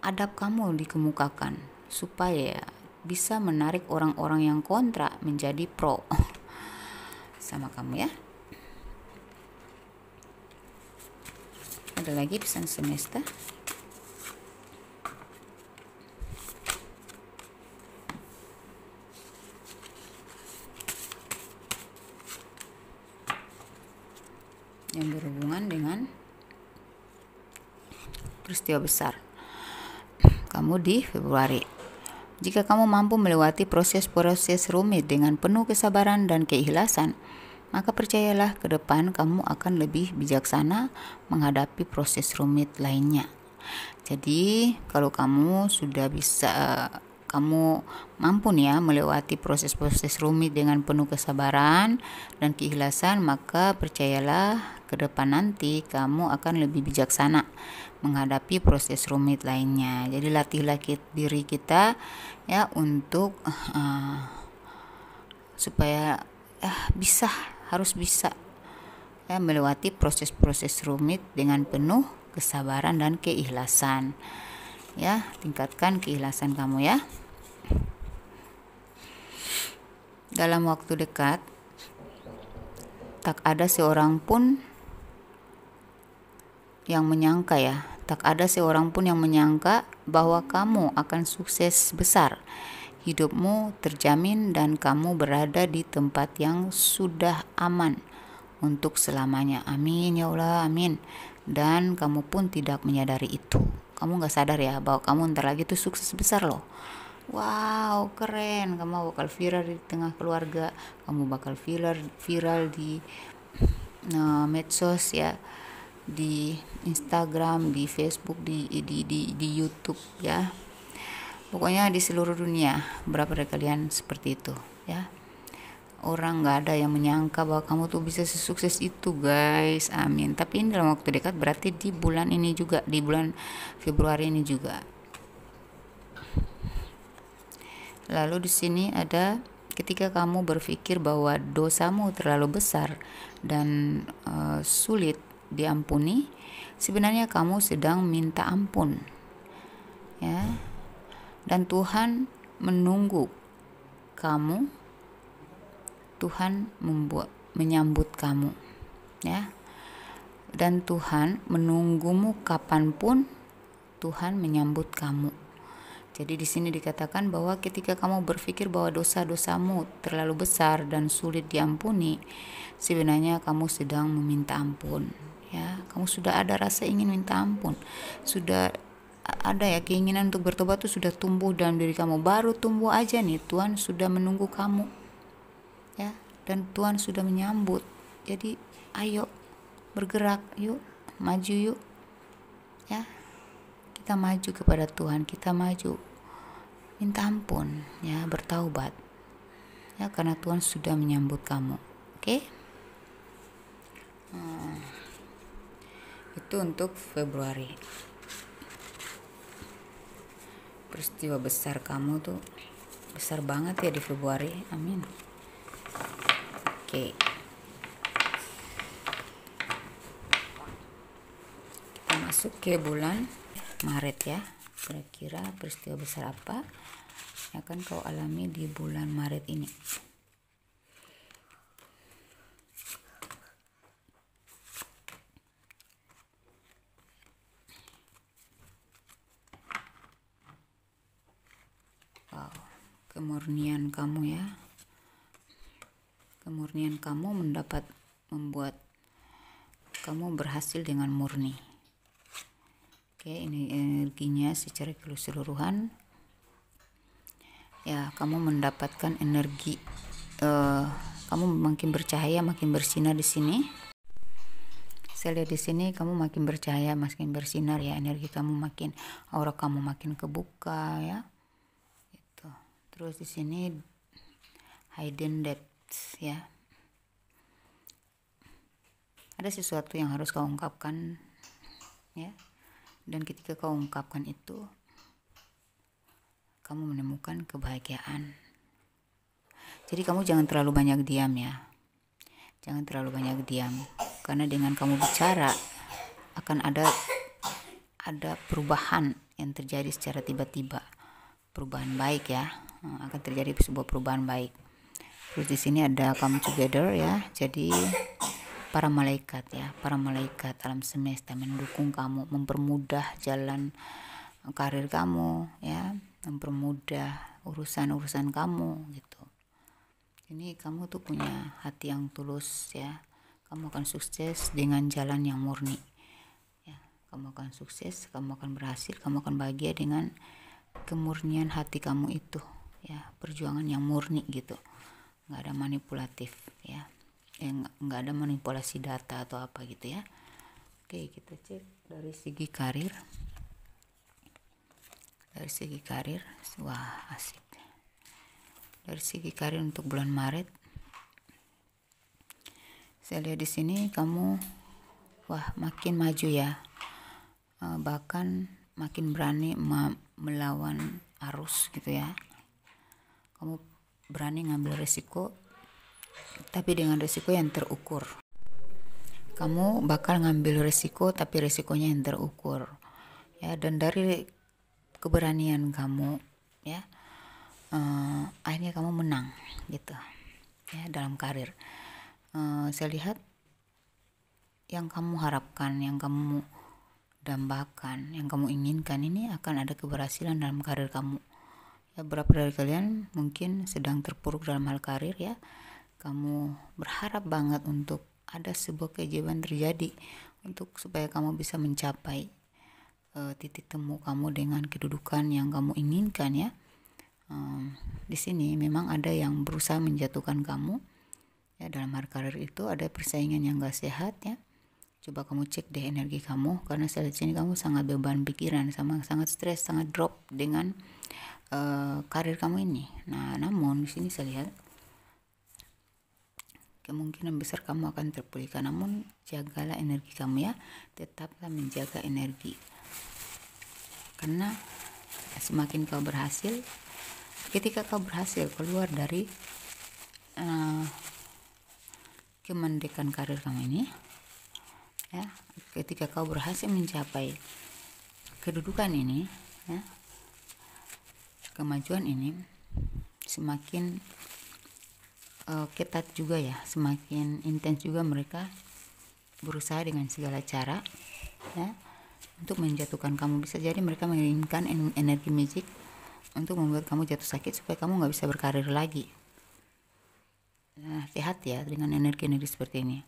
Adab kamu dikemukakan supaya bisa menarik orang-orang yang kontra menjadi pro sama kamu ya. Ada lagi pesan semesta. Yang berhubungan dengan peristiwa besar kamu di Februari. Jika kamu mampu melewati proses-proses rumit dengan penuh kesabaran dan keikhlasan, maka percayalah ke depan kamu akan lebih bijaksana menghadapi proses rumit lainnya. Jadi kalau kamu sudah kamu mampu nih ya melewati proses-proses rumit dengan penuh kesabaran dan keikhlasan, maka percayalah ke depan nanti kamu akan lebih bijaksana menghadapi proses rumit lainnya. Jadi latihlah diri kita ya untuk supaya harus bisa ya melewati proses-proses rumit dengan penuh kesabaran dan keikhlasan. Ya, tingkatkan keikhlasan kamu ya. Dalam waktu dekat tak ada seorang pun yang menyangka bahwa kamu akan sukses besar. Hidupmu terjamin dan kamu berada di tempat yang sudah aman untuk selamanya. Amin ya Allah, amin. Dan kamu pun tidak menyadari itu. Kamu gak sadar ya bahwa kamu ntar lagi tuh sukses besar loh. Wow, keren. Kamu bakal viral di tengah keluarga. Kamu bakal viral di medsos ya, di Instagram, di Facebook, di YouTube ya. Pokoknya di seluruh dunia berapa dari kalian seperti itu ya. orang nggak ada yang menyangka bahwa kamu tuh bisa sesukses itu, guys. Amin. Tapi ini dalam waktu dekat, berarti di bulan ini juga, di bulan Februari ini juga. Lalu di sini ada ketika kamu berpikir bahwa dosamu terlalu besar dan sulit diampuni, sebenarnya kamu sedang minta ampun, ya. Dan Tuhan menunggu kamu, Tuhan menyambut kamu, ya. Dan Tuhan menunggumu kapanpun Tuhan menyambut kamu. Jadi di sini dikatakan bahwa ketika kamu berpikir bahwa dosa-dosamu terlalu besar dan sulit diampuni, sebenarnya kamu sedang meminta ampun, ya. Kamu sudah ada rasa ingin minta ampun, sudah ada ya keinginan untuk bertobat tuh sudah tumbuh dalam diri kamu, baru tumbuh aja nih, Tuhan sudah menunggu kamu, ya, dan Tuhan sudah menyambut. Jadi ayo bergerak, yuk, maju yuk, ya. Kita maju kepada Tuhan, kita maju minta ampun, ya, bertaubat, ya, karena Tuhan sudah menyambut kamu. Oke? Itu untuk Februari. Peristiwa besar kamu tuh besar banget ya di Februari. Amin. Oke. Kita masuk ke bulan Maret, ya. Kira-kira peristiwa besar apa yang akan kau alami di bulan Maret ini? Wow, kemurnian kamu, ya. Kemurnian kamu membuat kamu berhasil dengan murni. Oke, ini energinya secara keseluruhan. Ya, kamu mendapatkan energi. Kamu makin bercahaya, makin bersinar di sini. Saya lihat di sini kamu makin bercahaya, makin bersinar, ya. Energi kamu makin, aura kamu makin kebuka, ya. Itu. Terus di sini hidden depth, ya. Ada sesuatu yang harus kau ungkapkan, ya. Dan ketika kau ungkapkan itu, kamu menemukan kebahagiaan. Jadi kamu jangan terlalu banyak diam, ya. Jangan terlalu banyak diam. Karena dengan kamu bicara, akan ada perubahan yang terjadi secara tiba-tiba. Perubahan baik, ya. Akan terjadi sebuah perubahan baik. Terus di sini ada come together, ya. Jadi para malaikat, ya, para malaikat alam semesta mendukung kamu, mempermudah jalan karir kamu, ya, mempermudah urusan-urusan kamu, gitu. Ini kamu tuh punya hati yang tulus, ya. Kamu akan sukses dengan jalan yang murni, ya. Kamu akan sukses, kamu akan berhasil, kamu akan bahagia dengan kemurnian hati kamu itu, ya. Perjuangan yang murni, gitu. Nggak ada manipulatif, ya. Nggak ada manipulasi data atau apa gitu, ya. Oke, kita cek dari segi karir. Dari segi karir, wah, asik. Dari segi karir untuk bulan Maret, saya lihat di sini kamu, wah, makin maju, ya. Bahkan makin berani melawan arus, gitu, ya. Kamu berani ngambil resiko, tapi dengan resiko yang terukur. Kamu bakal ngambil resiko, tapi resikonya yang terukur, ya. Dan dari keberanian kamu, ya, akhirnya kamu menang, gitu, ya, dalam karir. Saya lihat yang kamu harapkan, yang kamu dambakan, yang kamu inginkan ini akan ada keberhasilan dalam karir kamu. Ya, beberapa dari kalian mungkin sedang terpuruk dalam hal karir, ya. Kamu berharap banget untuk ada sebuah keajaiban terjadi untuk supaya kamu bisa mencapai titik temu kamu dengan kedudukan yang kamu inginkan, ya. Di sini memang ada yang berusaha menjatuhkan kamu, ya. Dalam hal karir itu ada persaingan yang gak sehat, ya. Coba kamu cek deh energi kamu, karena saya lihat sini kamu sangat beban pikiran, sangat stres, sangat drop dengan karir kamu ini. Nah, namun di sini saya lihat kemungkinan besar kamu akan terpulihkan. Namun jagalah energi kamu ya, tetaplah menjaga energi, karena semakin kau berhasil, ketika kau berhasil keluar dari kemandekan karir kamu ini ya, ketika kau berhasil mencapai kedudukan ini ya, kemajuan ini, semakin ketat juga ya, semakin intens juga mereka berusaha dengan segala cara ya untuk menjatuhkan kamu. Bisa jadi mereka mengirimkan energi magic untuk membuat kamu jatuh sakit supaya kamu nggak bisa berkarir lagi. Nah, hati-hati ya dengan energi-energi seperti ini.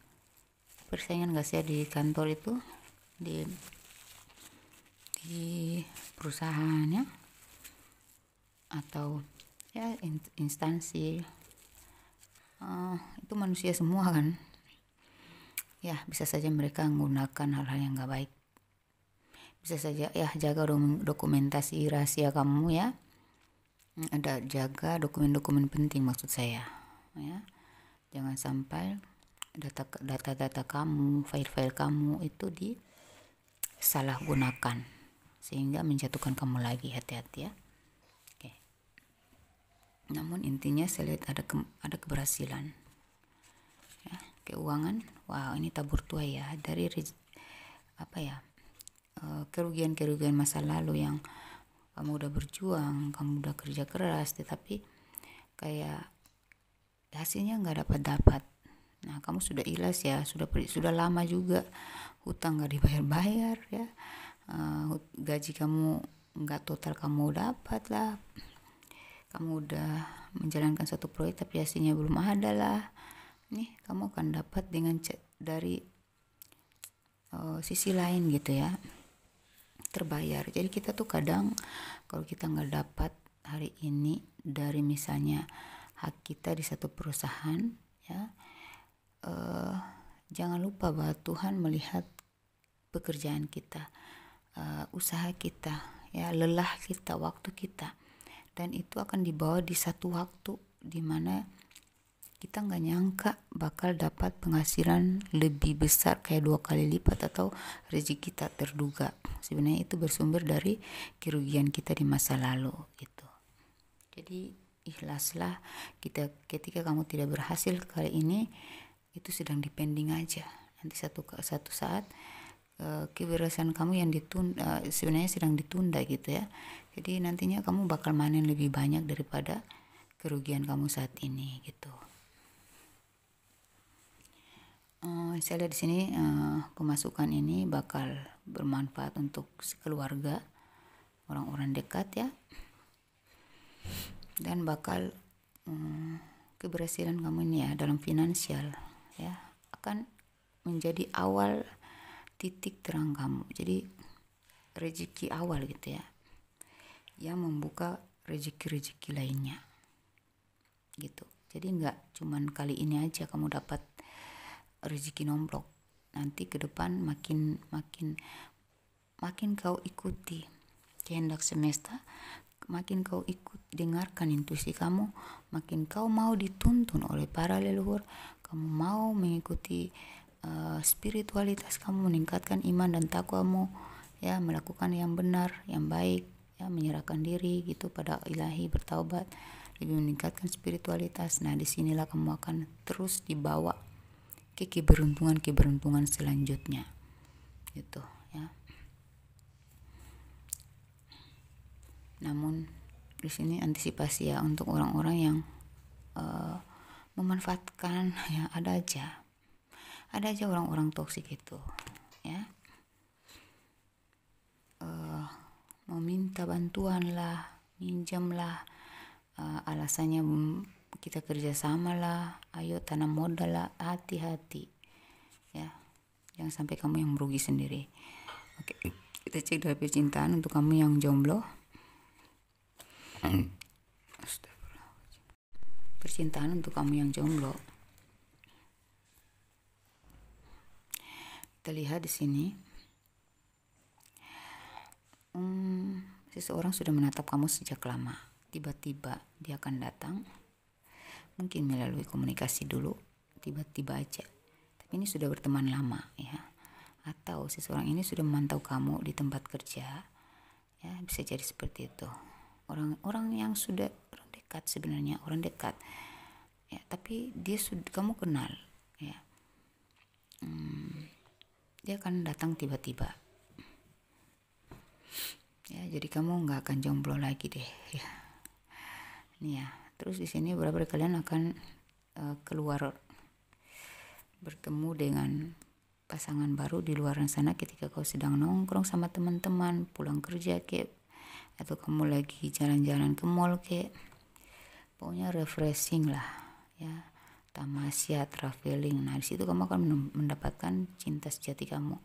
Persaingan gak sih di kantor itu, di perusahaan ya, atau ya instansi, itu manusia semua kan ya, bisa saja mereka menggunakan hal-hal yang gak baik. Bisa saja ya, jaga dokumentasi rahasia kamu ya, ada jaga dokumen-dokumen penting maksud saya ya, jangan sampai data-data kamu, file-file kamu itu disalahgunakan sehingga menjatuhkan kamu lagi. Hati-hati ya. Oke. Namun intinya saya lihat ada keberhasilan ya. Keuangan, wow, ini tabur tuai ya, dari kerugian-kerugian masa lalu yang kamu udah berjuang, kamu udah kerja keras, tetapi kayak hasilnya nggak dapat. Nah, kamu sudah ikhlas ya, sudah lama juga hutang nggak dibayar-bayar ya, gaji kamu nggak total kamu dapat lah, kamu udah menjalankan satu proyek tapi hasilnya belum ada lah. Nih, kamu akan dapat dengan dari sisi lain gitu ya, terbayar. Jadi kita tuh kadang kalau kita nggak dapat hari ini dari misalnya hak kita di satu perusahaan ya, jangan lupa bahwa Tuhan melihat pekerjaan kita, usaha kita ya, lelah kita, waktu kita, dan itu akan dibawa di satu waktu dimana kita nggak nyangka bakal dapat penghasilan lebih besar, kayak 2 kali lipat, atau rezeki tak terduga. Sebenarnya itu bersumber dari kerugian kita di masa lalu gitu. Jadi ikhlaslah, ketika kamu tidak berhasil kali ini, itu sedang dipending aja. Nanti satu saat keberhasilan kamu yang ditunda, sebenarnya sedang ditunda gitu ya. Jadi nantinya kamu bakal manen lebih banyak daripada kerugian kamu saat ini gitu. Saya lihat di sini pemasukan ini bakal bermanfaat untuk keluarga, orang-orang dekat ya, dan bakal keberhasilan kamu ini ya dalam finansial ya akan menjadi awal titik terang kamu. Jadi rezeki awal gitu ya, yang membuka rezeki-rezeki lainnya gitu. Jadi nggak cuman kali ini aja kamu dapat rezeki nomplok, nanti ke depan makin kau ikuti kehendak semesta, makin kau ikut dengarkan intuisi kamu, makin kau mau dituntun oleh para leluhur, kamu mau mengikuti spiritualitas kamu, meningkatkan iman dan takwamu ya, melakukan yang benar, yang baik ya, menyerahkan diri gitu pada ilahi, bertaubat, lebih meningkatkan spiritualitas. Nah, disinilah kamu akan terus dibawa ke keberuntungan selanjutnya gitu ya. Namun di sini antisipasi ya untuk orang-orang yang memanfaatkan ya, ada aja orang-orang toksik itu ya, meminta bantuan lah, minjam lah, alasannya kita kerjasama lah, ayo tanam modal lah. Hati-hati ya, jangan sampai kamu yang merugi sendiri. Oke, kita cek dari percintaan untuk kamu yang jomblo. Percintaan untuk kamu yang jomblo, kita lihat di sini seseorang sudah menatap kamu sejak lama. Tiba-tiba dia akan datang, mungkin melalui komunikasi dulu, tiba-tiba aja, tapi ini sudah berteman lama ya, atau seseorang ini sudah memantau kamu di tempat kerja ya, bisa jadi seperti itu. Orang yang sudah orang dekat, sebenarnya orang dekat ya, tapi dia sudah kamu kenal ya. Dia akan datang tiba-tiba ya, jadi kamu nggak akan jomblo lagi deh ya. Ini ya, terus di sini beberapa kalian akan keluar bertemu dengan pasangan baru di luar sana ketika kau sedang nongkrong sama teman-teman, pulang kerja kek, atau kamu lagi jalan-jalan ke mall kek, pokoknya refreshing lah ya, tamasya, traveling. Nah di situ kamu akan mendapatkan cinta sejati kamu,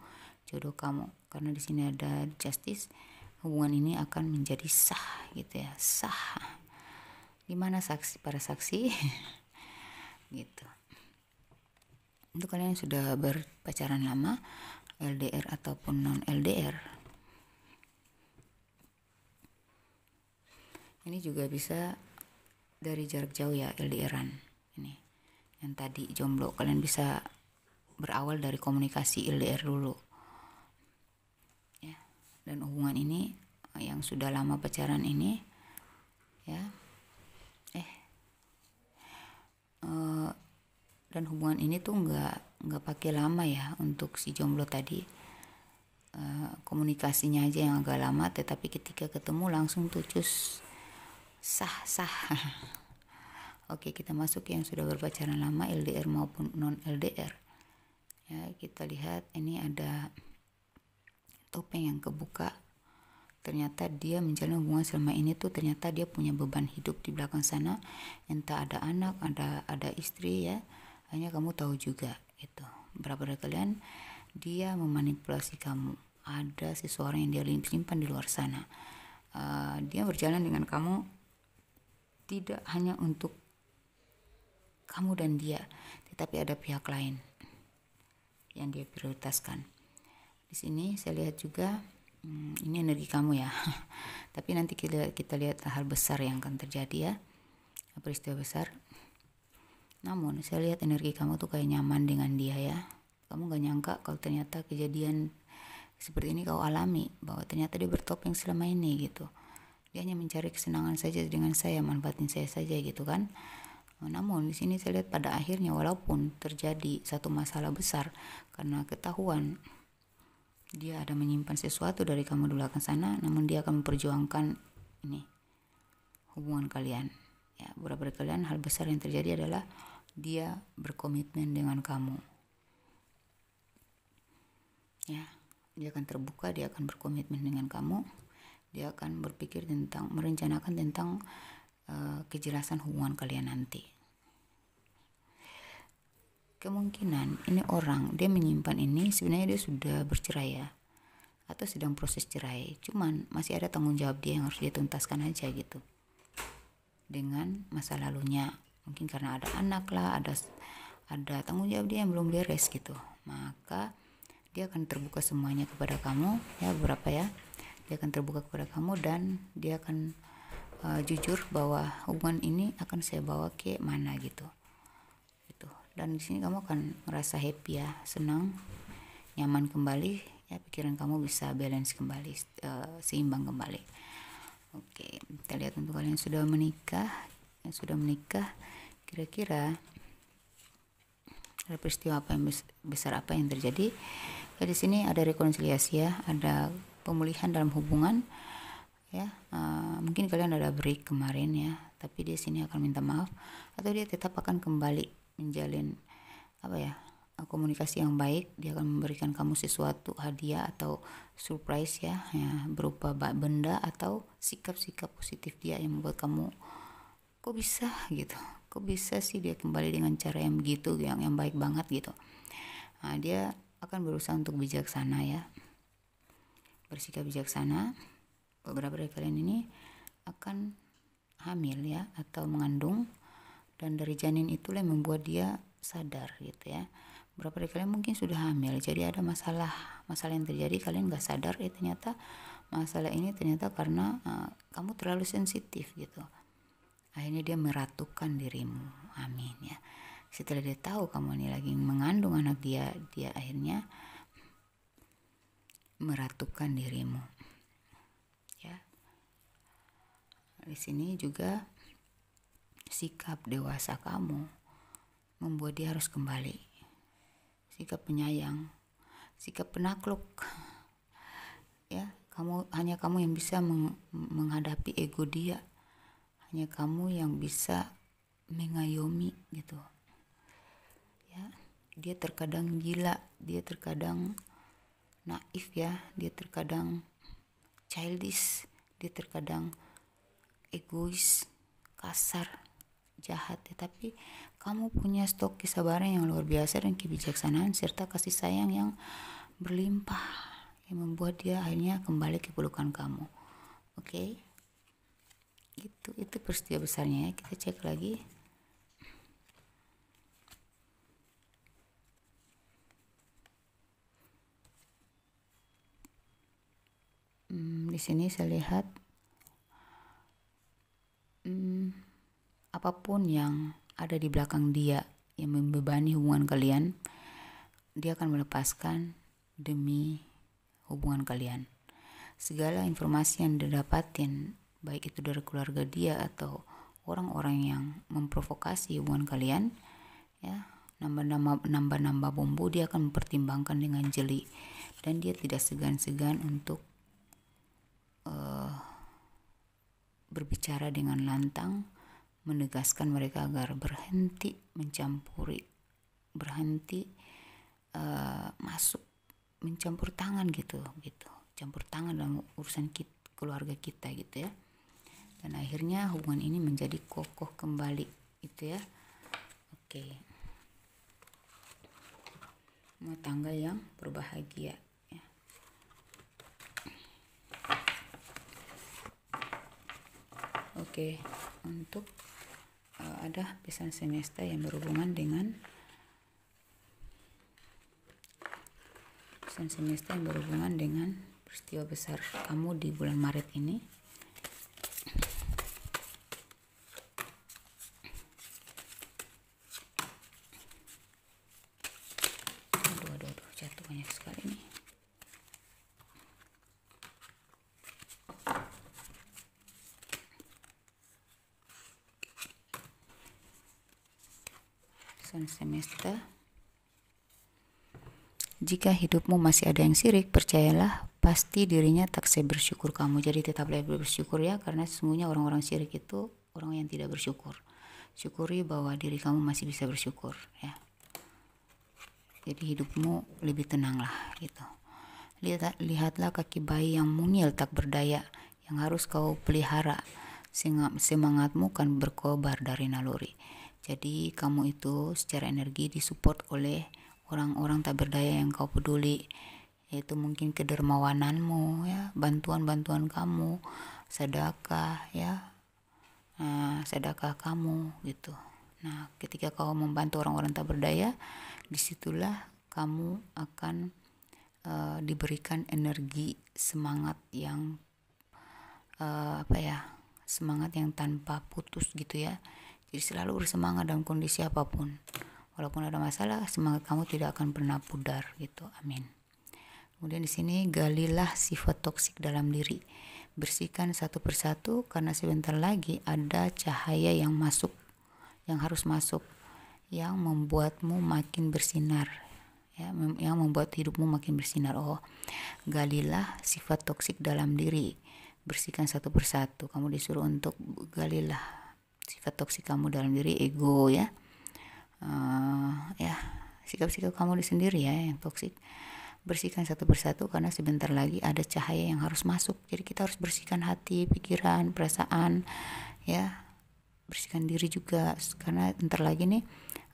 jodoh kamu, karena di sini ada justice. Hubungan ini akan menjadi sah gitu ya, sah. Gimana saksi, para saksi gitu. Untuk kalian yang sudah berpacaran lama, LDR ataupun non LDR, ini juga bisa dari jarak jauh ya, LDRan. Ini yang tadi jomblo, kalian bisa berawal dari komunikasi LDR dulu ya. Dan hubungan ini yang sudah lama pacaran ini ya, dan hubungan ini tuh nggak pakai lama ya untuk si jomblo tadi. Komunikasinya aja yang agak lama, tetapi ketika ketemu langsung tuh cus sah. Oke, kita masuk yang sudah berpacaran lama, LDR maupun non LDR ya. Kita lihat ini ada topeng yang kebuka. Ternyata dia menjalin hubungan selama ini tuh, ternyata dia punya beban hidup di belakang sana, entah ada anak, ada istri ya, hanya kamu tahu juga gitu. Berapa dari kalian dia memanipulasi kamu, ada seseorang yang dia simpan di luar sana. Dia berjalan dengan kamu tidak hanya untuk kamu dan dia, tetapi ada pihak lain yang dia prioritaskan. Di sini saya lihat juga ini energi kamu ya. Tapi nanti kita lihat hal besar yang akan terjadi ya, peristiwa besar. Namun saya lihat energi kamu tuh kayak nyaman dengan dia ya. Kamu gak nyangka kalau ternyata kejadian seperti ini kau alami, bahwa ternyata dia bertopeng selama ini gitu. Dia hanya mencari kesenangan saja dengan saya, manfaatin saya saja gitu kan. Namun di sini saya lihat pada akhirnya, walaupun terjadi satu masalah besar karena ketahuan dia ada menyimpan sesuatu dari kamu di belakang sana, namun dia akan memperjuangkan ini hubungan kalian ya. Beberapa dari kalian hal besar yang terjadi adalah dia berkomitmen dengan kamu ya. Dia akan terbuka, dia akan berkomitmen dengan kamu, dia akan berpikir tentang, merencanakan tentang kejelasan hubungan kalian nanti. Kemungkinan ini orang dia menyimpan ini, sebenarnya dia sudah bercerai ya, atau sedang proses cerai, cuman masih ada tanggung jawab dia yang harus dia tuntaskan aja gitu dengan masa lalunya. Mungkin karena ada anak lah, ada tanggung jawab dia yang belum beres gitu. Maka dia akan terbuka semuanya kepada kamu ya, beberapa ya, dia akan terbuka kepada kamu dan dia akan jujur bahwa hubungan ini akan saya bawa ke mana gitu. Dan di sini kamu akan merasa happy ya, senang, nyaman kembali ya, pikiran kamu bisa balance kembali, seimbang kembali. Oke, kita lihat untuk kalian yang sudah menikah, kira-kira ada peristiwa apa yang besar apa yang terjadi ya. Di sini ada rekonsiliasi ya, ada pemulihan dalam hubungan ya. Mungkin kalian ada break kemarin ya, tapi dia sini akan minta maaf, atau dia tetap akan kembali menjalin komunikasi yang baik. Dia akan memberikan kamu sesuatu hadiah atau surprise ya, berupa benda atau sikap-sikap positif dia yang membuat kamu kok bisa gitu, kok bisa sih dia kembali dengan cara yang begitu, yang baik banget gitu. Nah, dia akan berusaha untuk bijaksana ya, bersikap bijaksana. Beberapa dari kalian ini akan hamil ya, atau mengandung, dan dari janin itulah yang membuat dia sadar gitu ya. Beberapa dari kalian mungkin sudah hamil, jadi ada masalah yang terjadi, kalian gak sadar ternyata masalah ini ternyata karena kamu terlalu sensitif gitu. Akhirnya dia meratukan dirimu, amin ya. Setelah dia tahu kamu ini lagi mengandung anak dia akhirnya meratukan dirimu. Ya. Di sini juga sikap dewasa kamu membuat dia harus kembali. Sikap penyayang, sikap penakluk. Ya, hanya kamu yang bisa menghadapi ego dia. Hanya kamu yang bisa mengayomi gitu. Ya, dia terkadang gila, dia terkadang naif ya, dia terkadang childish, dia terkadang egois, kasar, jahat, tetapi kamu punya stok kesabaran yang luar biasa dan kebijaksanaan serta kasih sayang yang berlimpah yang membuat dia akhirnya kembali ke pelukan kamu. Oke. Itu peristiwa besarnya ya. Kita cek lagi. Di sini saya lihat apapun yang ada di belakang dia yang membebani hubungan kalian, dia akan melepaskan demi hubungan kalian. Segala informasi yang didapatin, baik itu dari keluarga dia atau orang-orang yang memprovokasi hubungan kalian, ya, nambah bumbu, dia akan mempertimbangkan dengan jeli dan dia tidak segan-segan untuk berbicara dengan lantang, menegaskan mereka agar berhenti mencampuri, berhenti masuk mencampur tangan gitu, campur tangan dalam urusan keluarga kita gitu ya. Dan akhirnya hubungan ini menjadi kokoh kembali itu ya. Oke. Rumah tangga yang berbahagia ya. Oke, untuk ada pesan semesta yang berhubungan dengan peristiwa besar kamu di bulan Maret ini. Aduh, jatuh banyak sekali nih. Pesan semesta. Jika hidupmu masih ada yang sirik, percayalah pasti dirinya tak sebersyukur kamu. Jadi tetaplah bersyukur ya, karena sesungguhnya orang-orang sirik itu orang yang tidak bersyukur. Syukuri bahwa diri kamu masih bisa bersyukur ya. Jadi hidupmu lebih tenang lah gitu. Lihatlah kaki bayi yang mungil tak berdaya yang harus kau pelihara. Semangatmu kan berkobar dari naluri. Jadi kamu itu secara energi disupport oleh orang-orang tak berdaya yang kau peduli, yaitu mungkin kedermawananmu ya, bantuan kamu, sedekah ya, sedekah kamu gitu. Nah, ketika kau membantu orang-orang tak berdaya, disitulah kamu akan diberikan energi semangat yang semangat yang tanpa putus gitu ya. Jadi selalu bersemangat dalam kondisi apapun. Walaupun ada masalah, semangat kamu tidak akan pernah pudar gitu. Amin. Kemudian di sini galilah sifat toksik dalam diri. Bersihkan satu persatu karena sebentar lagi ada cahaya yang harus masuk, yang membuatmu makin bersinar. Ya, yang membuat hidupmu makin bersinar. Galilah sifat toksik dalam diri. Bersihkan satu persatu. Kamu disuruh untuk galilah sifat toksik kamu dalam diri, ego ya. Sikap-sikap kamu sendiri ya yang toksik. Bersihkan satu persatu karena sebentar lagi ada cahaya yang harus masuk. Jadi kita harus bersihkan hati, pikiran, perasaan ya. Bersihkan diri juga karena bentar lagi nih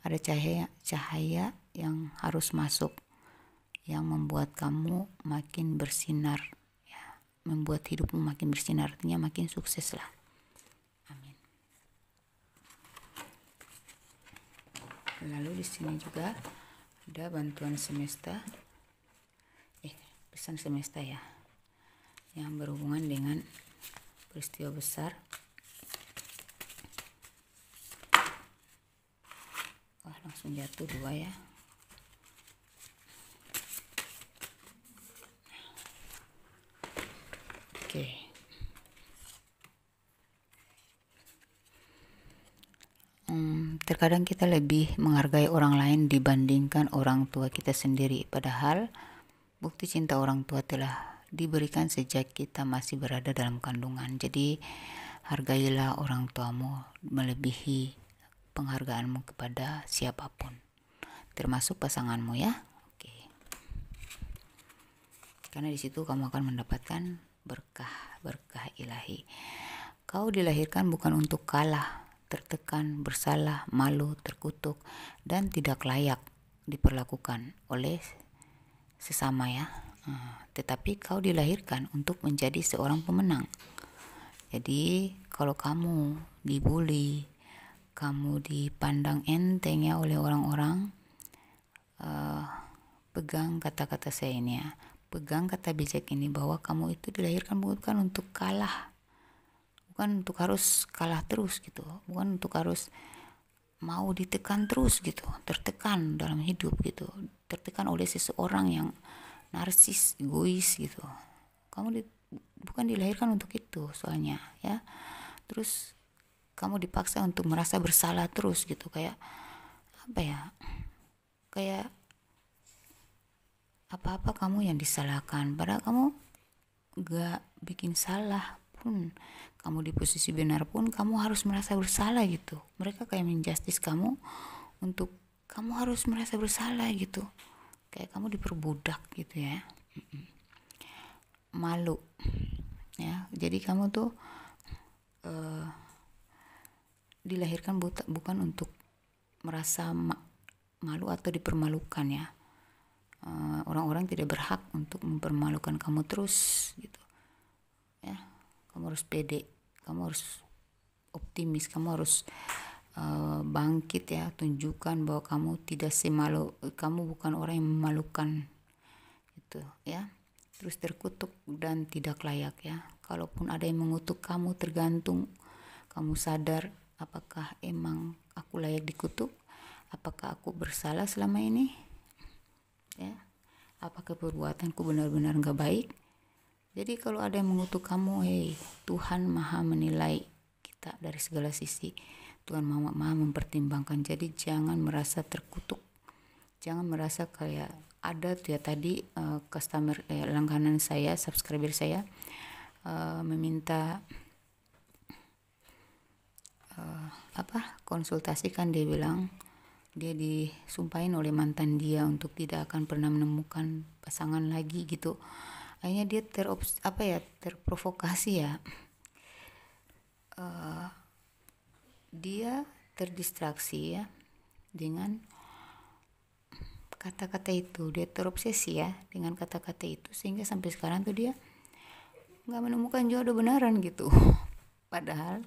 ada cahaya yang harus masuk, yang membuat kamu makin bersinar ya, membuat hidupmu makin bersinar, artinya makin sukses lah. Amin. Lalu di sini juga ada bantuan semesta, pesan semesta ya, yang berhubungan dengan peristiwa besar. Wah, langsung jatuh 2 ya. Oke. Terkadang kita lebih menghargai orang lain dibandingkan orang tua kita sendiri, padahal bukti cinta orang tua telah diberikan sejak kita masih berada dalam kandungan. Jadi hargailah orang tuamu melebihi penghargaanmu kepada siapapun, termasuk pasanganmu ya. Oke. Karena di situ kamu akan mendapatkan berkah ilahi. Kau dilahirkan bukan untuk kalah, tertekan, bersalah, malu, terkutuk, dan tidak layak diperlakukan oleh sesama ya. Tetapi kau dilahirkan untuk menjadi seorang pemenang. Jadi kalau kamu dibully, kamu dipandang enteng ya oleh orang-orang, pegang kata-kata saya ini ya, pegang kata bijak ini, bahwa kamu itu dilahirkan bukan untuk kalah, bukan untuk harus kalah terus gitu, bukan untuk harus mau ditekan terus gitu, tertekan dalam hidup gitu, tertekan oleh seseorang yang narsis, egois gitu. Kamu bukan dilahirkan untuk itu soalnya ya. Terus kamu dipaksa untuk merasa bersalah terus gitu, kayak apa ya, kayak apa-apa kamu yang disalahkan, padahal kamu gak bikin salah pun, kamu di posisi benar pun kamu harus merasa bersalah gitu. Mereka kayak menjustis kamu untuk kamu harus merasa bersalah gitu, kayak kamu diperbudak gitu ya. Malu ya. Jadi kamu tuh dilahirkan bukan untuk merasa malu atau dipermalukan ya. Orang-orang tidak berhak untuk mempermalukan kamu terus gitu ya. Kamu harus pede, kamu harus optimis, kamu harus bangkit ya, tunjukkan bahwa kamu tidak semalu, kamu bukan orang yang memalukan gitu ya. Terus terkutuk dan tidak layak ya. Kalaupun ada yang mengutuk kamu, tergantung kamu sadar, apakah emang aku layak dikutuk, apakah aku bersalah selama ini ya, apakah perbuatanku benar-benar gak baik. Jadi kalau ada yang mengutuk kamu, Tuhan maha menilai kita dari segala sisi, Tuhan maha mempertimbangkan. Jadi jangan merasa terkutuk, jangan merasa kayak ada tuh ya tadi customer langganan saya, subscriber saya meminta konsultasi, kan dia bilang dia disumpahin oleh mantan dia untuk tidak akan pernah menemukan pasangan lagi gitu. Akhirnya dia terprovokasi ya, dia terdistraksi ya dengan kata-kata itu, dia terobsesi ya dengan kata-kata itu, sehingga sampai sekarang tuh dia nggak menemukan jodoh beneran gitu. Padahal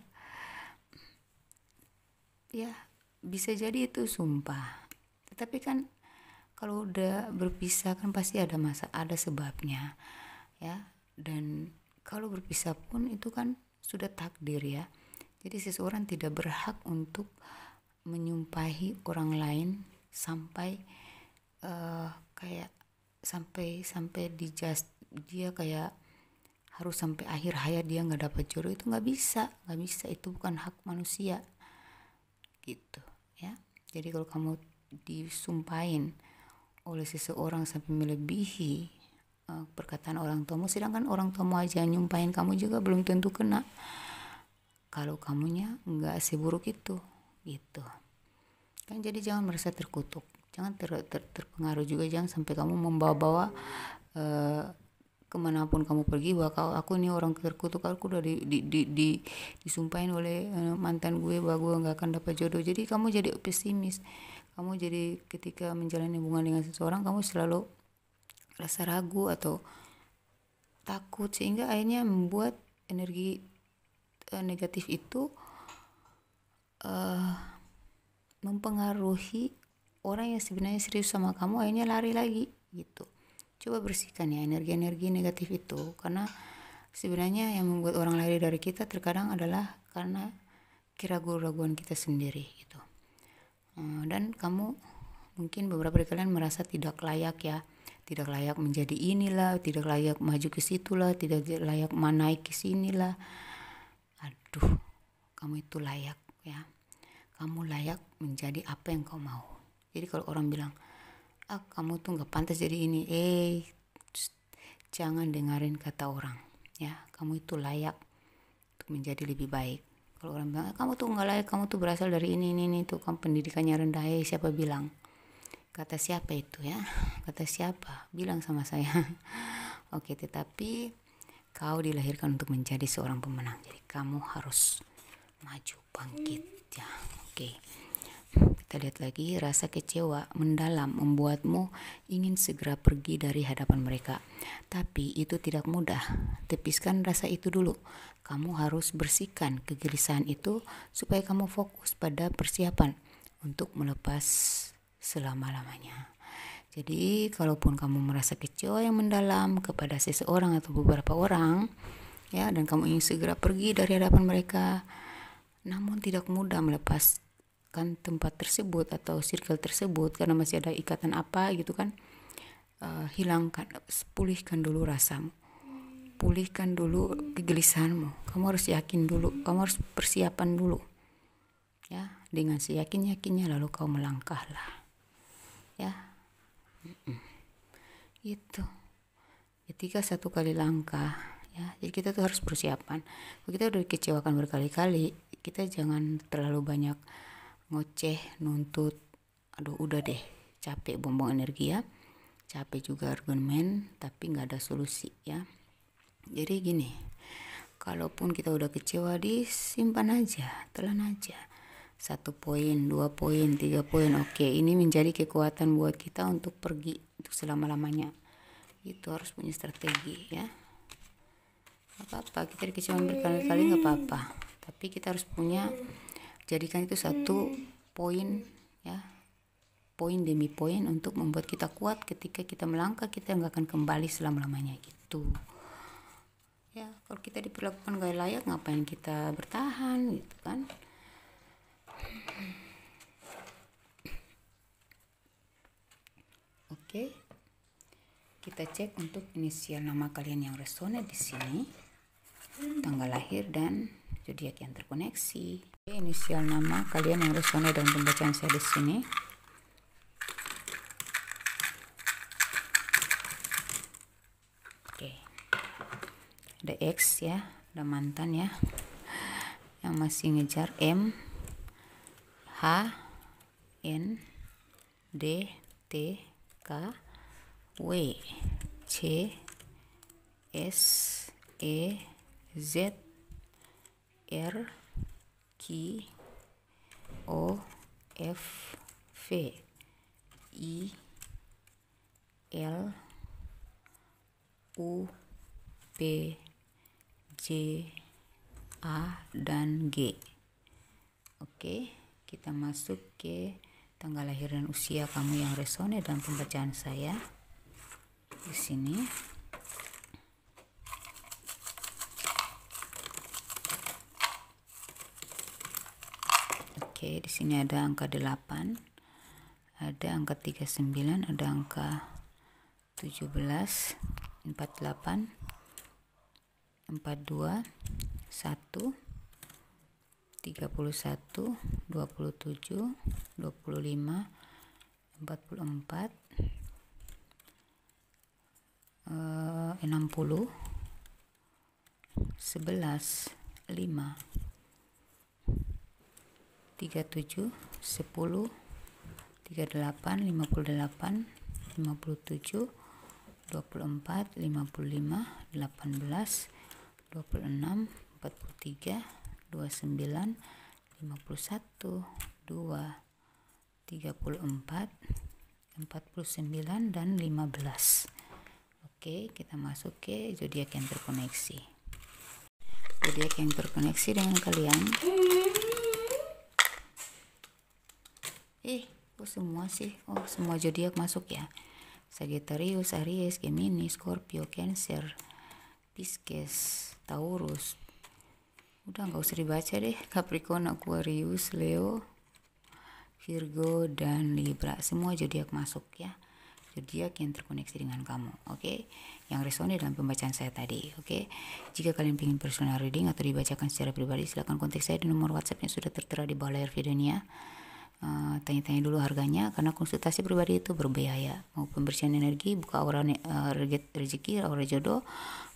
ya bisa jadi itu sumpah, tetapi kan kalau udah berpisah kan pasti ada sebabnya ya. Dan kalau berpisah pun itu kan sudah takdir ya. Jadi seseorang tidak berhak untuk menyumpahi orang lain sampai kayak sampai dia kayak harus sampai akhir hayat dia nggak dapat jodoh. Itu nggak bisa, itu bukan hak manusia gitu ya. Jadi kalau kamu disumpahin oleh seseorang sampai melebihi perkataan orang tuamu, sedangkan orang tuamu aja nyumpahin kamu juga belum tentu kena kalau kamunya nggak seburuk itu gitu kan. Jadi jangan merasa terkutuk, jangan terpengaruh juga, jangan sampai kamu membawa-bawa kemanapun kamu pergi bahwa aku ini orang terkutuk, aku udah disumpahin oleh mantan gue bahwa gue nggak akan dapat jodoh. Jadi kamu jadi pesimis, kamu jadi ketika menjalani hubungan dengan seseorang kamu selalu rasa ragu atau takut, sehingga akhirnya membuat energi negatif itu mempengaruhi orang yang sebenarnya serius sama kamu, akhirnya lari lagi gitu. Coba bersihkan ya energi-energi negatif itu, karena sebenarnya yang membuat orang lari dari kita terkadang adalah karena keraguan-keraguan kita sendiri gitu. Dan kamu mungkin beberapa dari kalian merasa tidak layak ya, tidak layak menjadi inilah, tidak layak maju ke situlah, tidak layak naik ke sinilah. Aduh, kamu itu layak ya. Kamu layak menjadi apa yang kau mau. Jadi kalau orang bilang, kamu tuh nggak pantas jadi ini, jangan dengerin kata orang ya. Kamu itu layak untuk menjadi lebih baik. Kalau orang bilang, kamu tuh nggak layak, kamu tuh berasal dari ini tuh, kamu pendidikannya rendah. Siapa bilang? Kata siapa itu ya? Kata siapa? Bilang sama saya. Oke, tetapi kau dilahirkan untuk menjadi seorang pemenang. Jadi kamu harus maju, bangkit ya. Oke. Kita lihat lagi, rasa kecewa mendalam membuatmu ingin segera pergi dari hadapan mereka. Tapi itu tidak mudah. Tepiskan rasa itu dulu. Kamu harus bersihkan kegelisahan itu supaya kamu fokus pada persiapan untuk melepas selama-lamanya. Jadi kalaupun kamu merasa kecewa yang mendalam kepada seseorang atau beberapa orang ya, dan kamu ingin segera pergi dari hadapan mereka, namun tidak mudah melepaskan tempat tersebut atau circle tersebut karena masih ada ikatan apa gitu kan. Hilangkan, pulihkan dulu rasamu, pulihkan dulu kegelisahanmu. Kamu harus yakin dulu, kamu harus persiapan dulu ya. Dengan seyakin-yakinnya lalu kau melangkahlah ya. Itu ketika satu kali langkah ya, jadi kita tuh harus persiapan. Kalau kita udah dikecewakan berkali-kali, kita jangan terlalu banyak ngoceh, nuntut. Aduh udah deh, capek buang-buang energi ya, capek juga argumen tapi nggak ada solusi ya. Jadi gini, kalaupun kita udah kecewa, disimpan aja, telan aja. 1 poin, 2 poin, 3 poin. Oke, ini menjadi kekuatan buat kita untuk pergi untuk selama-lamanya. Itu harus punya strategi ya. Gak apa-apa, kita dikecewakan berkali-kali gak apa-apa. Tapi kita harus punya, jadikan itu 1 poin ya. Poin demi poin untuk membuat kita kuat ketika kita melangkah, kita gak akan kembali selama-lamanya gitu. Ya, kalau kita diperlakukan gak layak, ngapain kita bertahan gitu kan. Oke, kita cek untuk inisial nama kalian yang resonate di sini, tanggal lahir dan zodiak yang terkoneksi. Oke, inisial nama kalian yang resonate dalam pembacaan saya di sini. Oke, ada X ya, ada mantan ya, yang masih ngejar M, H, N, D, T, K, W, C, S, E, Z, R, Q, O, F, V, I, L, U, P, J, A, dan G. Oke, kita masuk ke tanggal lahir dan usia kamu yang resonate dalam pembacaan saya di sini. Oke, di sini ada angka 8, ada angka 39, ada angka 17, 48, 42, 1, 31, 27, 25, 44, 60, 11, 5, 37, 10, 38, 58, 57, 24, 55, 18, 26, 43, 29, 51, 2, 34, 49, dan 15. Oke, kita masuk ke zodiak yang terkoneksi. Zodiak yang terkoneksi dengan kalian. Kok semua sih? Oh, semua zodiak masuk ya. Sagittarius, Aries, Gemini, Scorpio, Cancer, Pisces, Taurus. Udah nggak usah dibaca deh. Capricorn, Aquarius, Leo, Virgo dan Libra, semua zodiak masuk ya, zodiak yang terkoneksi dengan kamu. Oke, yang resonate dalam pembacaan saya tadi. Oke, jika kalian ingin personal reading atau dibacakan secara pribadi, silakan kontak saya di nomor WhatsApp yang sudah tertera di bawah layar video ini ya. Tanya-tanya dulu harganya, karena konsultasi pribadi itu berbiaya. Mau pembersihan energi, buka aura rezeki, aura jodoh,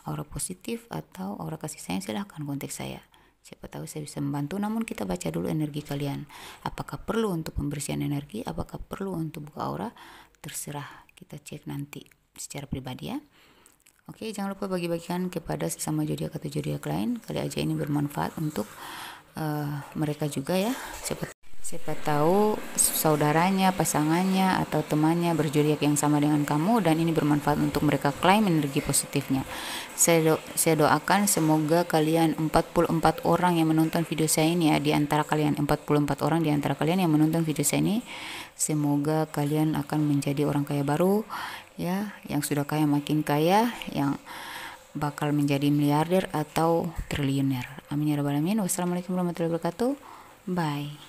aura positif, atau aura kasih sayang, silahkan kontak saya. Siapa tahu saya bisa membantu, namun kita baca dulu energi kalian. Apakah perlu untuk pembersihan energi, apakah perlu untuk buka aura, terserah, kita cek nanti secara pribadi ya. Oke, jangan lupa bagi-bagikan kepada sesama zodiak atau zodiak lain, kali aja ini bermanfaat untuk mereka juga ya. Siapa tahu saudaranya, pasangannya, atau temannya berzodiak yang sama dengan kamu dan ini bermanfaat untuk mereka klaim energi positifnya. Saya doakan semoga kalian 44 orang yang menonton video saya ini ya, di antara kalian 44 orang di antara kalian yang menonton video saya ini, semoga kalian akan menjadi orang kaya baru ya, yang sudah kaya makin kaya, yang bakal menjadi miliarder atau triliuner. Amin ya rabbal alamin. Wassalamualaikum warahmatullahi wabarakatuh. Bye.